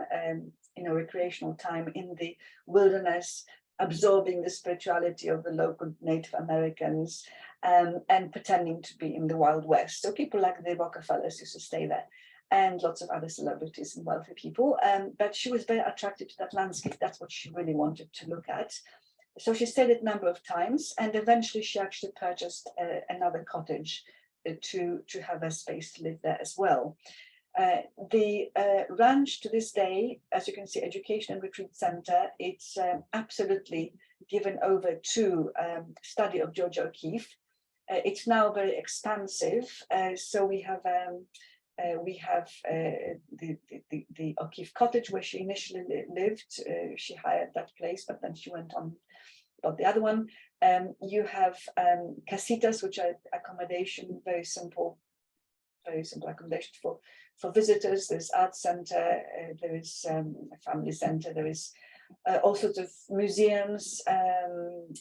recreational time in the wilderness, absorbing the spirituality of the local Native Americans and pretending to be in the Wild West. So people like the Rockefellers used to stay there, and lots of other celebrities and wealthy people. But she was very attracted to that landscape. That's what she really wanted to look at. So she stayed a number of times, and eventually she actually purchased another cottage to have a space to live there as well. The ranch to this day, as you can see, Education and Retreat Center, it's absolutely given over to study of Georgia O'Keeffe. It's now very expansive, so we have the O'Keeffe cottage where she initially lived. She hired that place, but then she went on about the other one. You have casitas, which are accommodation, very simple accommodation for visitors. There's art center, there is a family center, there is all sorts of museums and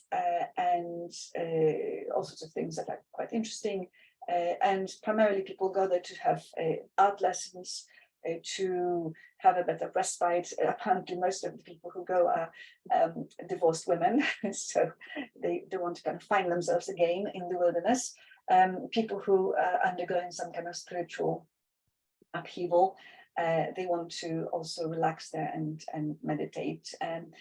all sorts of things that are quite interesting. And primarily people go there to have art lessons, to have a better respite. Apparently most of the people who go are divorced women, so they want to kind of find themselves again in the wilderness. People who are undergoing some kind of spiritual upheaval, they want to also relax there and meditate, and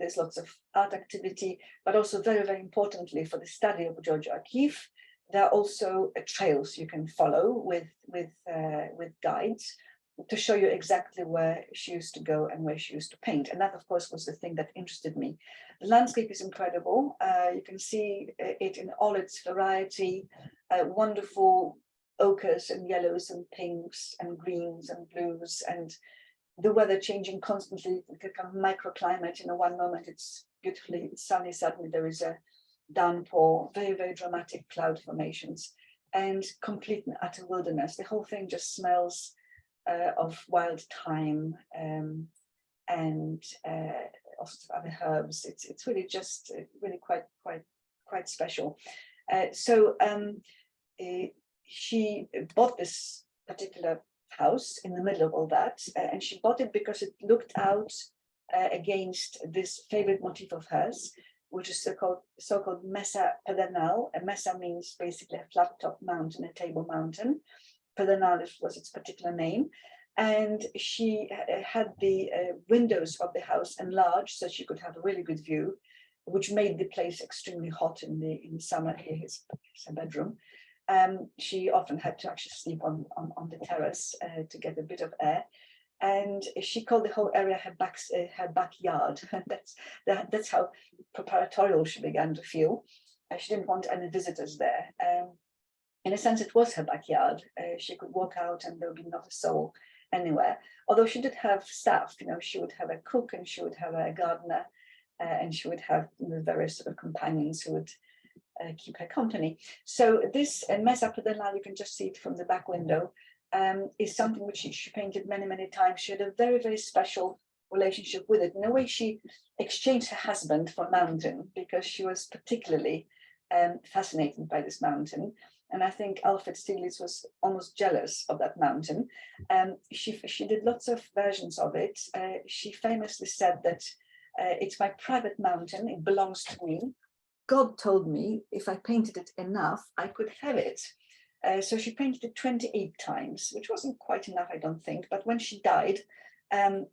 there's lots of art activity, but also very, very importantly for the study of Georgia O'Keeffe, there are also trails you can follow with guides to show you exactly where she used to go and where she used to paint. And that, of course, was the thing that interested me. The landscape is incredible. You can see it in all its variety, wonderful ochres and yellows and pinks and greens and blues, and the weather changing constantly, like a kind of microclimate. In one moment it's beautifully sunny, suddenly there is a downpour, very, very dramatic cloud formations, and complete and utter wilderness. The whole thing just smells of wild thyme and all sorts of other herbs. It's really just really quite special. So she bought this particular house in the middle of all that, and she bought it because it looked out against this favorite motif of hers, which is so-called Mesa Pedernal. A mesa means basically a flat-top mountain, a table mountain. Pedernal was its particular name, and she had the windows of the house enlarged so she could have a really good view, which made the place extremely hot in the summer. Here is her bedroom. She often had to actually sleep on the terrace to get a bit of air, and she called the whole area her backyard. That's how preparatorial she began to feel. She didn't want any visitors there. In a sense, it was her backyard. She could walk out and there would be not a soul anywhere. Although she did have staff, she would have a cook and she would have a gardener, and she would have various sort of companions who would keep her company. So this Mesa Pedernal, you can just see it from the back window, is something which she painted many, many times. She had a very, very special relationship with it. In a way, she exchanged her husband for a mountain because she was particularly fascinated by this mountain. And I think Alfred Stieglitz was almost jealous of that mountain. She did lots of versions of it. She famously said that it's my private mountain, it belongs to me. God told me if I painted it enough, I could have it. So she painted it 28 times, which wasn't quite enough, I don't think. But when she died,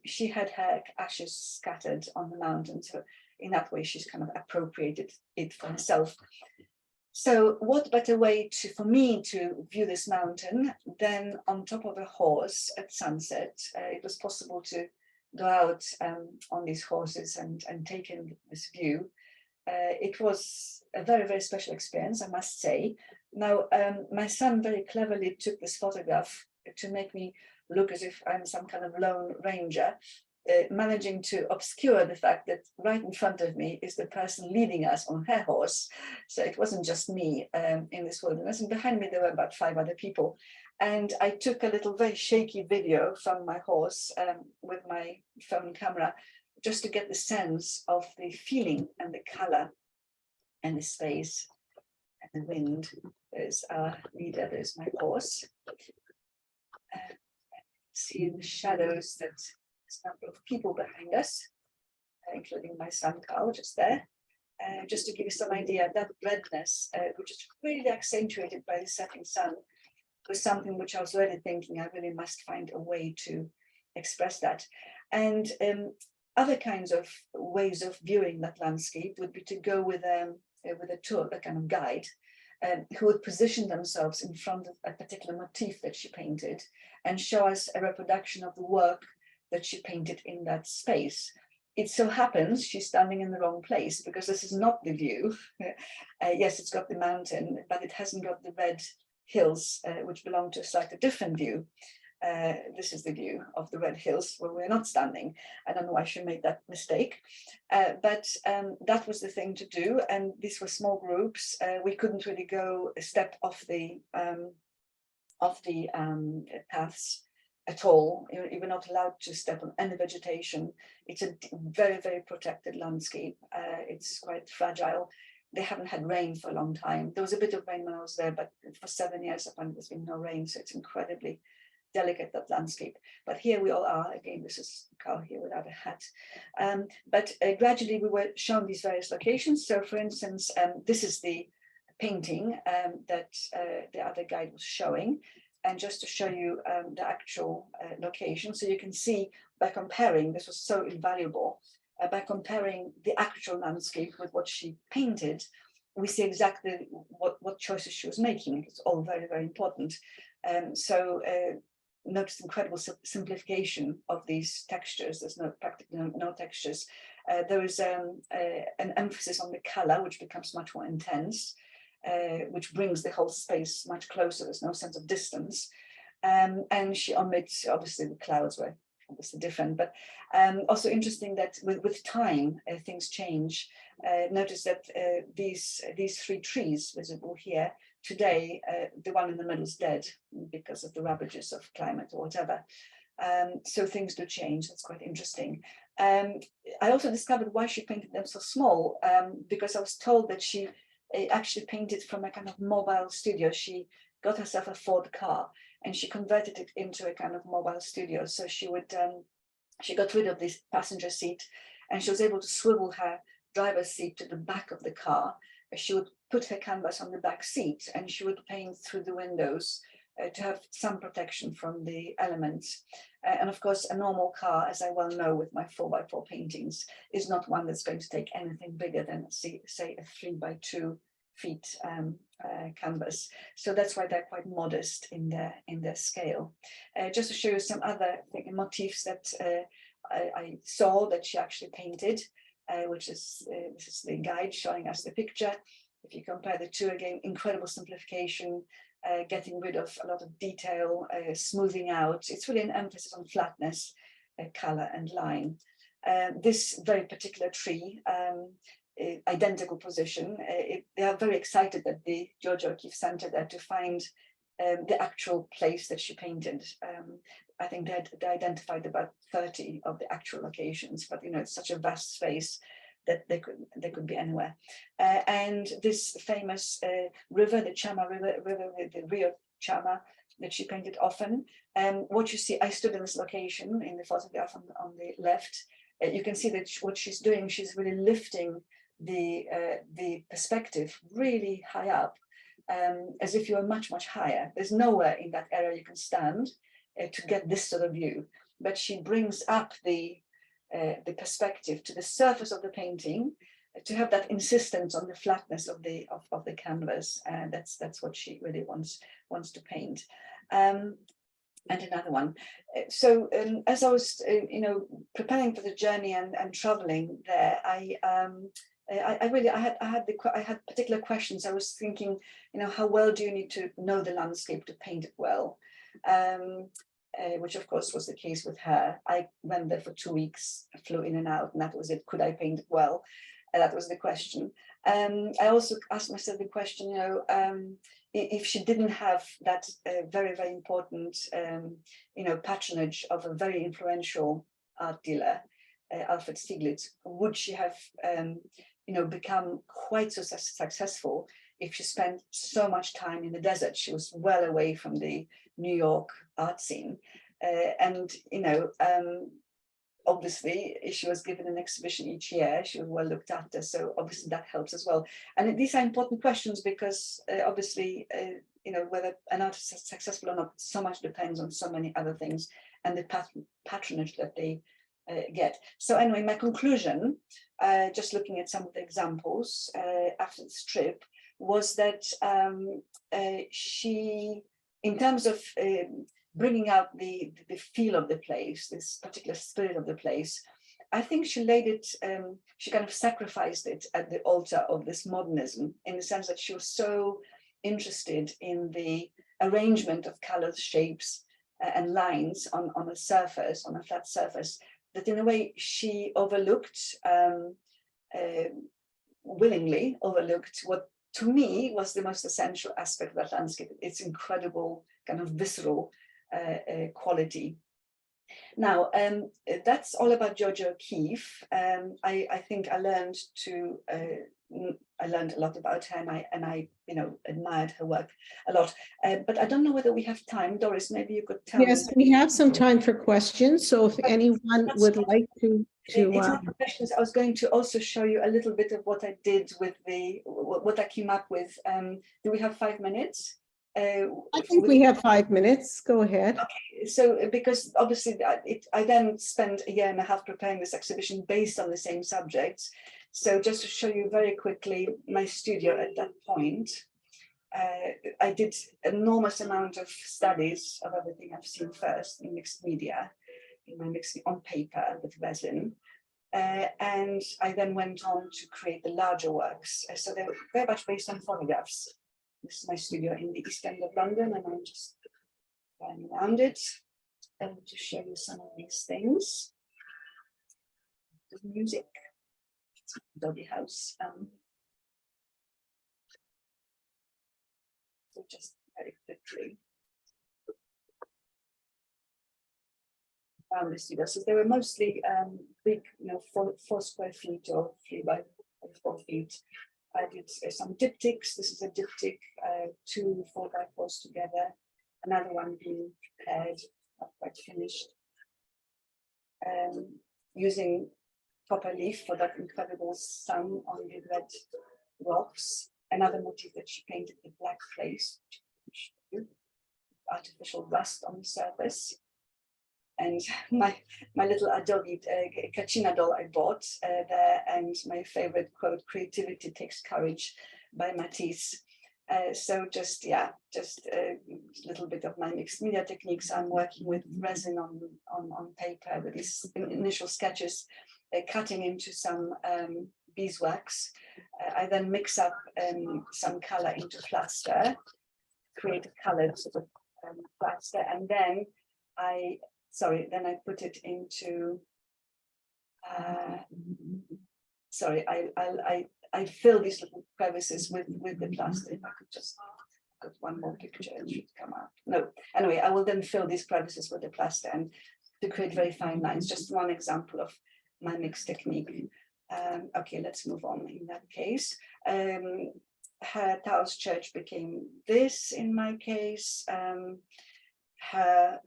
she had her ashes scattered on the mountain. So in that way, she's kind of appropriated it for herself. So what better way for me to view this mountain than on top of a horse at sunset? It was possible to go out on these horses and take in this view. It was a very, very special experience, I must say. Now, my son very cleverly took this photograph to make me look as if I'm some kind of lone ranger, managing to obscure the fact that right in front of me is the person leading us on her horse. So it wasn't just me in this wilderness, and behind me there were about 5 other people. And I took a little very shaky video from my horse with my phone camera, just to get the sense of the feeling and the color and the space and the wind. There's our leader, there's my horse. See in the shadows that there's a number of people behind us, including my son Carl just there. Just to give you some idea, that redness, which is really accentuated by the setting sun, was something which I was already thinking I really must find a way to express that. And other kinds of ways of viewing that landscape would be to go with a tour, a kind of guide. who would position themselves in front of a particular motif that she painted and show us a reproduction of the work that she painted in that space. It so happens she's standing in the wrong place because this is not the view. Yes, it's got the mountain, but it hasn't got the red hills, which belong to a slightly different view. This is the view of the red hills where we're not standing. I don't know why she made that mistake, but that was the thing to do. And these were small groups. We couldn't really go a step off the paths at all. You were not allowed to step on any vegetation. It's a very, very protected landscape. It's quite fragile. They haven't had rain for a long time. There was a bit of rain when I was there, but for 7 years, apparently there's been no rain. So it's incredibly delicate, that landscape. But here we all are. Again, this is Carl here without a hat. But gradually we were shown these various locations. So for instance, this is the painting that the other guide was showing. And just to show you the actual location, so you can see by comparing, this was so invaluable, by comparing the actual landscape with what she painted, we see exactly what choices she was making. It's all very, very important. Notice incredible simplification of these textures. There's practically no textures. There is an emphasis on the color, which becomes much more intense, which brings the whole space much closer. There's no sense of distance. And she omits, obviously the clouds were obviously different, but also interesting that with time, things change. Notice that these three trees visible here, today, the one in the middle is dead because of the ravages of climate or whatever. So things do change. That's quite interesting. I also discovered why she painted them so small, because I was told that she actually painted from a kind of mobile studio. She got herself a Ford car and she converted it into a kind of mobile studio. So she would, she got rid of this passenger seat and she was able to swivel her driver's seat to the back of the car. She would put her canvas on the back seat and she would paint through the windows to have some protection from the elements. And of course, a normal car, as I well know with my 4x4 paintings, is not one that's going to take anything bigger than, say, a 3x2 feet canvas. So that's why they're quite modest in their scale. Just to show you some other motifs that I saw that she actually painted, which is this is the guide showing us the picture. If you compare the two, again, incredible simplification, getting rid of a lot of detail, smoothing out. It's really an emphasis on flatness, color and line. This very particular tree, identical position. They are very excited at the Georgia O'Keeffe Center there to find the actual place that she painted. I think they identified about 30 of the actual locations, but you know, it's such a vast space that they could be anywhere. And this famous river, the Chama River, the Rio Chama, that she painted often. What you see, I stood in this location in the photograph on the left. You can see that what she's doing, she's really lifting the perspective really high up, as if you were much, much higher. There's nowhere in that area you can stand to get this sort of view, but she brings up the perspective to the surface of the painting to have that insistence on the flatness of the canvas. And that's what she really wants to paint. And another one. So as I was, preparing for the journey and traveling there, I had particular questions. I was thinking, how well do you need to know the landscape to paint it well? Which of course was the case with her. I went there for 2 weeks, flew in and out, and that was it. Could I paint it well? That was the question. I also asked myself the question, if she didn't have that very, very important, patronage of a very influential art dealer, Alfred Stieglitz, would she have, become quite so successful if she spent so much time in the desert? She was well away from the New York art scene. Obviously, she was given an exhibition each year. She was well looked after. So obviously that helps as well. And these are important questions because obviously, whether an artist is successful or not, so much depends on so many other things and the patronage that they get. So anyway, my conclusion, just looking at some of the examples after this trip, was that she, in terms of bringing out the feel of the place, this particular spirit of the place, I think she laid it, she kind of sacrificed it at the altar of this modernism, in the sense that she was so interested in the arrangement of colors, shapes, and lines on a surface, on a flat surface, that in a way she overlooked, willingly overlooked, what to me was the most essential aspect of that landscape, its incredible kind of visceral quality. Now, that's all about Georgia O'Keeffe. I think I learned a lot about her, and I you know, admired her work a lot. But I don't know whether we have time. Doris, maybe you could tell me. Yes, we have some time for questions. So if anyone would like to it's not questions. I was going to also show you a little bit of what I did with what I came up with. Do we have 5 minutes? I think we have 5 minutes. Go ahead. Okay, so because obviously I then spent a year and a half preparing this exhibition based on the same subjects. So just to show you very quickly my studio at that point, I did enormous amount of studies of everything I've seen first in mixed media, on paper with resin. And I then went on to create the larger works. So they were very much based on photographs. This is my studio in the East End of London, and I'm just going around it and to show you some of these things. The music, Dolby House. So just very quickly around the studio. So they were mostly big, you know, 4 square feet or 3 by 4 feet. I did some diptychs. This is a diptych, 2 4x4s together. Another one being prepared, not quite finished. Using copper leaf for that incredible sun on the red rocks. Another motif that she painted with black place, artificial rust on the surface. And my little Adobe Kachina doll I bought there, and my favorite quote, "Creativity takes courage," by Matisse. So just a little bit of my mixed media techniques. I'm working with resin on paper with these initial sketches, cutting into some beeswax. I then mix up some color into plaster, create a colored sort of plaster, and then I put it into, I fill these little crevices with the plaster. If I could just put one more picture, it should come out. No, anyway, I will then fill these crevices with the plaster and to create very fine lines. Just one example of my mixed technique. Okay, let's move on in that case. Her Taos Church became this in my case. Her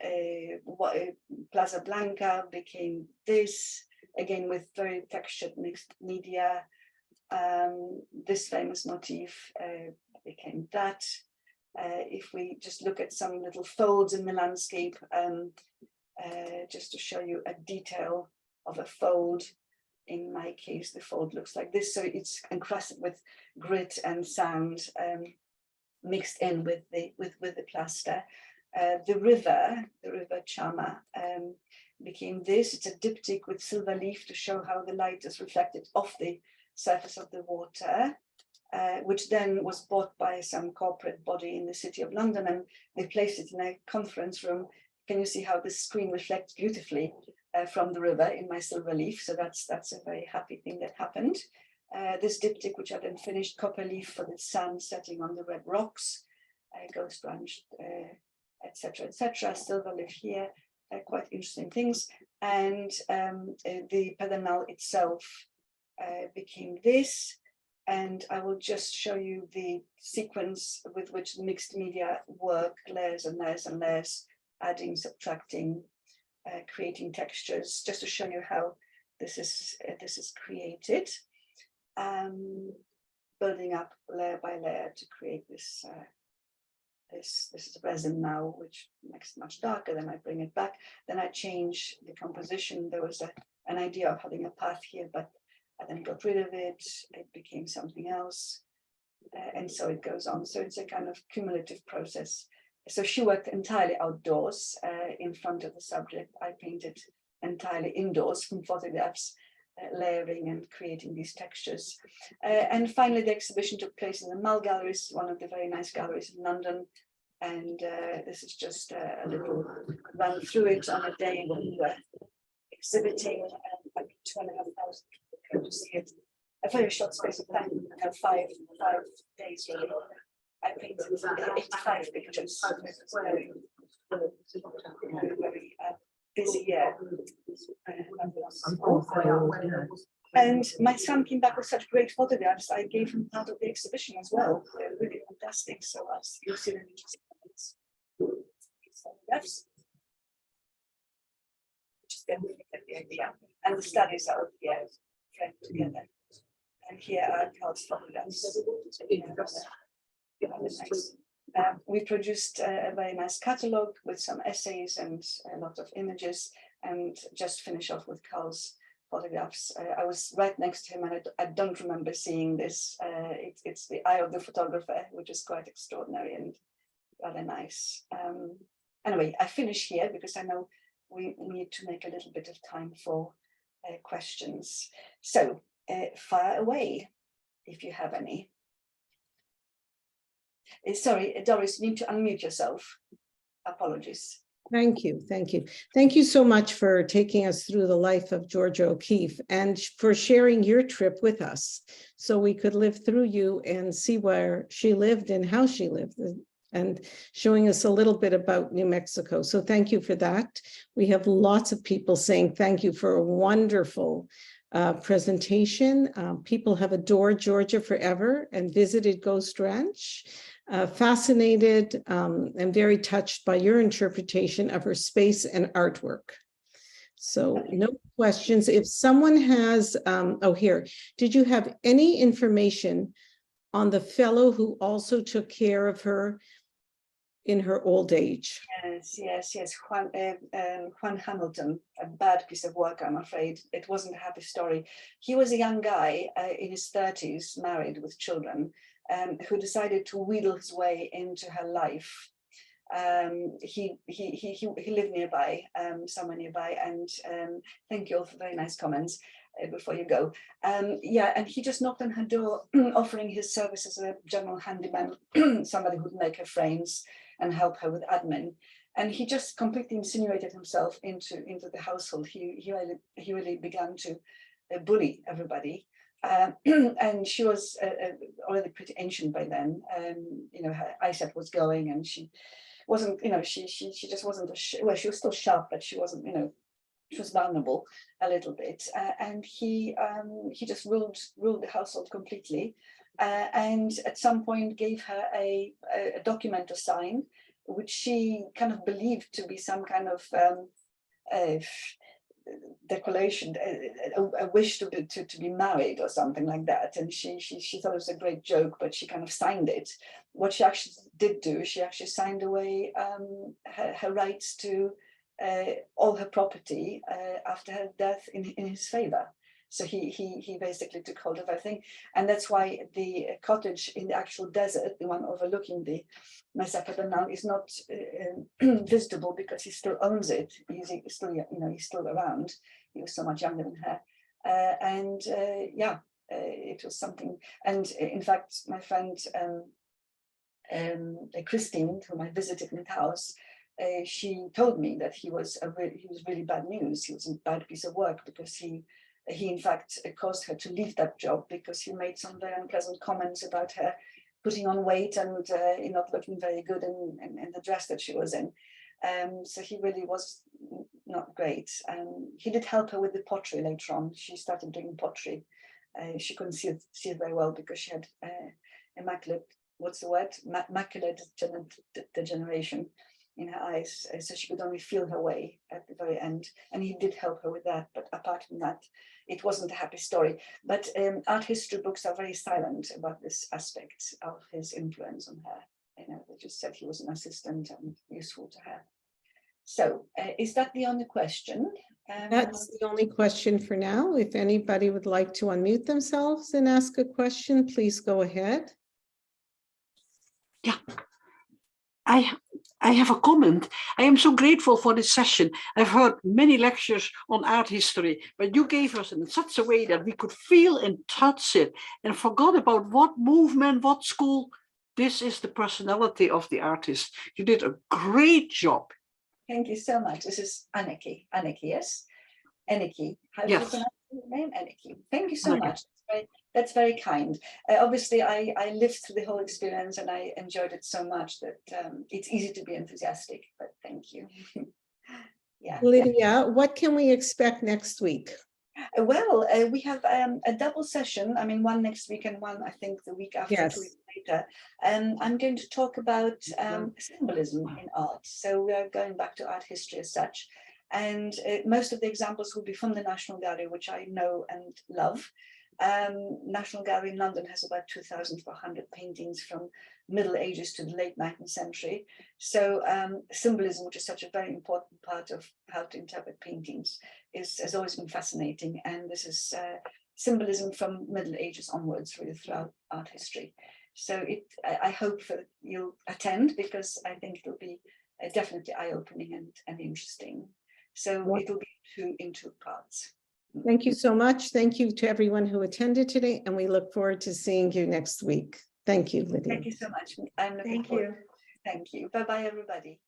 Plaza Blanca became this, again with very textured mixed media. This famous motif became that. If we just look at some little folds in the landscape, just to show you a detail of a fold. In my case, the fold looks like this, so it's encrusted with grit and sand, mixed in with the plaster. The river Chama, became this. It's a diptych with silver leaf to show how the light is reflected off the surface of the water, which then was bought by some corporate body in the City of London, and they placed it in a conference room. Can you see how the screen reflects beautifully from the river in my silver leaf? So that's a very happy thing that happened. This diptych, which I then finished, copper leaf for the sun setting on the red rocks, ghost ranch, etc., etc. Silver leaf here, quite interesting things. And the pedernal itself became this. And I will just show you the sequence with which mixed media work, layers and layers and layers, adding, subtracting, creating textures, just to show you how this is created. Building up layer by layer to create this. This is resin now, which makes it much darker. Then I bring it back. Then I change the composition. There was an idea of having a path here, but I then got rid of it. It became something else. and so it goes on. So it's a kind of cumulative process. So she worked entirely outdoors in front of the subject. I painted entirely indoors from photographs, layering and creating these textures. And finally, the exhibition took place in the Mall Galleries, one of the very nice galleries in London. And this is just a little run through it on a day when we were exhibiting, like 2,500 people came to see it. A very short space of time, 5 days really. I painted 85 pictures. So it was very busy year. And my son came back with such great photographs. I gave him part of the exhibition as well. They're really fantastic. So you'll see them interesting photographs. Just get the idea. And the studies are here framed together. And here are Carl's photographs. We produced a very nice catalogue with some essays and a lot of images, and just finish off with Carl's photographs. I was right next to him, and I don't remember seeing this. It's the eye of the photographer, which is quite extraordinary and rather nice. Anyway, I finish here because I know we need to make a little bit of time for questions. So fire away if you have any. Sorry, Doris, you need to unmute yourself. Apologies. Thank you. Thank you. Thank you so much for taking us through the life of Georgia O'Keeffe and for sharing your trip with us so we could live through you and see where she lived and how she lived, and showing us a little bit about New Mexico. So thank you for that. We have lots of people saying thank you for a wonderful presentation. People have adored Georgia forever and visited Ghost Ranch. Fascinated and very touched by your interpretation of her space and artwork. So no questions. If someone has, here, did you have any information on the fellow who also took care of her in her old age? Yes. Juan Hamilton, a bad piece of work, I'm afraid. It wasn't a happy story. He was a young guy in his 30s, married with children, who decided to wheedle his way into her life. He lived nearby, somewhere nearby, and thank you all for very nice comments before you go. And he just knocked on her door, offering his service as a general handyman, somebody who'd make her frames and help her with admin. And he just completely insinuated himself into the household. He really began to bully everybody. And she was already pretty ancient by then. Her eyesight was going, and she wasn't, she just wasn't, well, she was still sharp, but she wasn't, she was vulnerable a little bit. And he just ruled the household completely. And at some point gave her a document to sign, which she kind of believed to be some kind of declaration, a wish to be married or something like that. And she thought it was a great joke, but she kind of signed it. What she actually did do, she actually signed away her rights to all her property after her death in his favor. So he basically took hold of everything. And that's why the cottage in the actual desert, the one overlooking the Mesa Cabanal, is not visitable because he still owns it. He's still, he's still around. He was so much younger than her. It was something. And in fact, my friend Christine, whom I visited in the house, she told me that he was really bad news. He was a bad piece of work because he in fact caused her to leave that job because he made some very unpleasant comments about her putting on weight and not looking very good in the dress that she was in. So he really was not great. He did help her with the pottery later on. She started doing pottery. She couldn't see it very well because she had macular degeneration in her eyes, so she could only feel her way at the very end, and he did help her with that. But apart from that, it wasn't a happy story. But art history books are very silent about this aspect of his influence on her. They just said he was an assistant and useful to her. So is that the only question? That's the only question for now. If anybody would like to unmute themselves and ask a question, please go ahead. Yeah. I have a comment. I am so grateful for this session. I've heard many lectures on art history, but you gave us in such a way that we could feel and touch it and forgot about what movement, what school. This is the personality of the artist. You did a great job. Thank you so much. This is Anneke. Anneke, yes? Anneke. How do you Yes. pronounce your name? Anneke. Thank you so Anneke. much. That's very kind. Obviously, I lived through the whole experience and I enjoyed it so much that it's easy to be enthusiastic, but thank you. Yeah. Lydia, what can we expect next week? Well, we have a double session. I mean, one next week and one, I think, the week after, Yes. 2 weeks later. I'm going to talk about symbolism in art. So we are going back to art history as such. And most of the examples will be from the National Gallery, which I know and love. National Gallery in London has about 2,400 paintings from Middle Ages to the late 19th century. So symbolism, which is such a very important part of how to interpret paintings, has always been fascinating. And this is symbolism from Middle Ages onwards, really throughout art history. So I hope that you'll attend, because I think it'll be definitely eye-opening and interesting. So it'll be in two parts. Thank you so much. Thank you to everyone who attended today, and we look forward to seeing you next week. Thank you, Lydia. Thank you so much. I'm looking forward. Thank you. Bye-bye, everybody.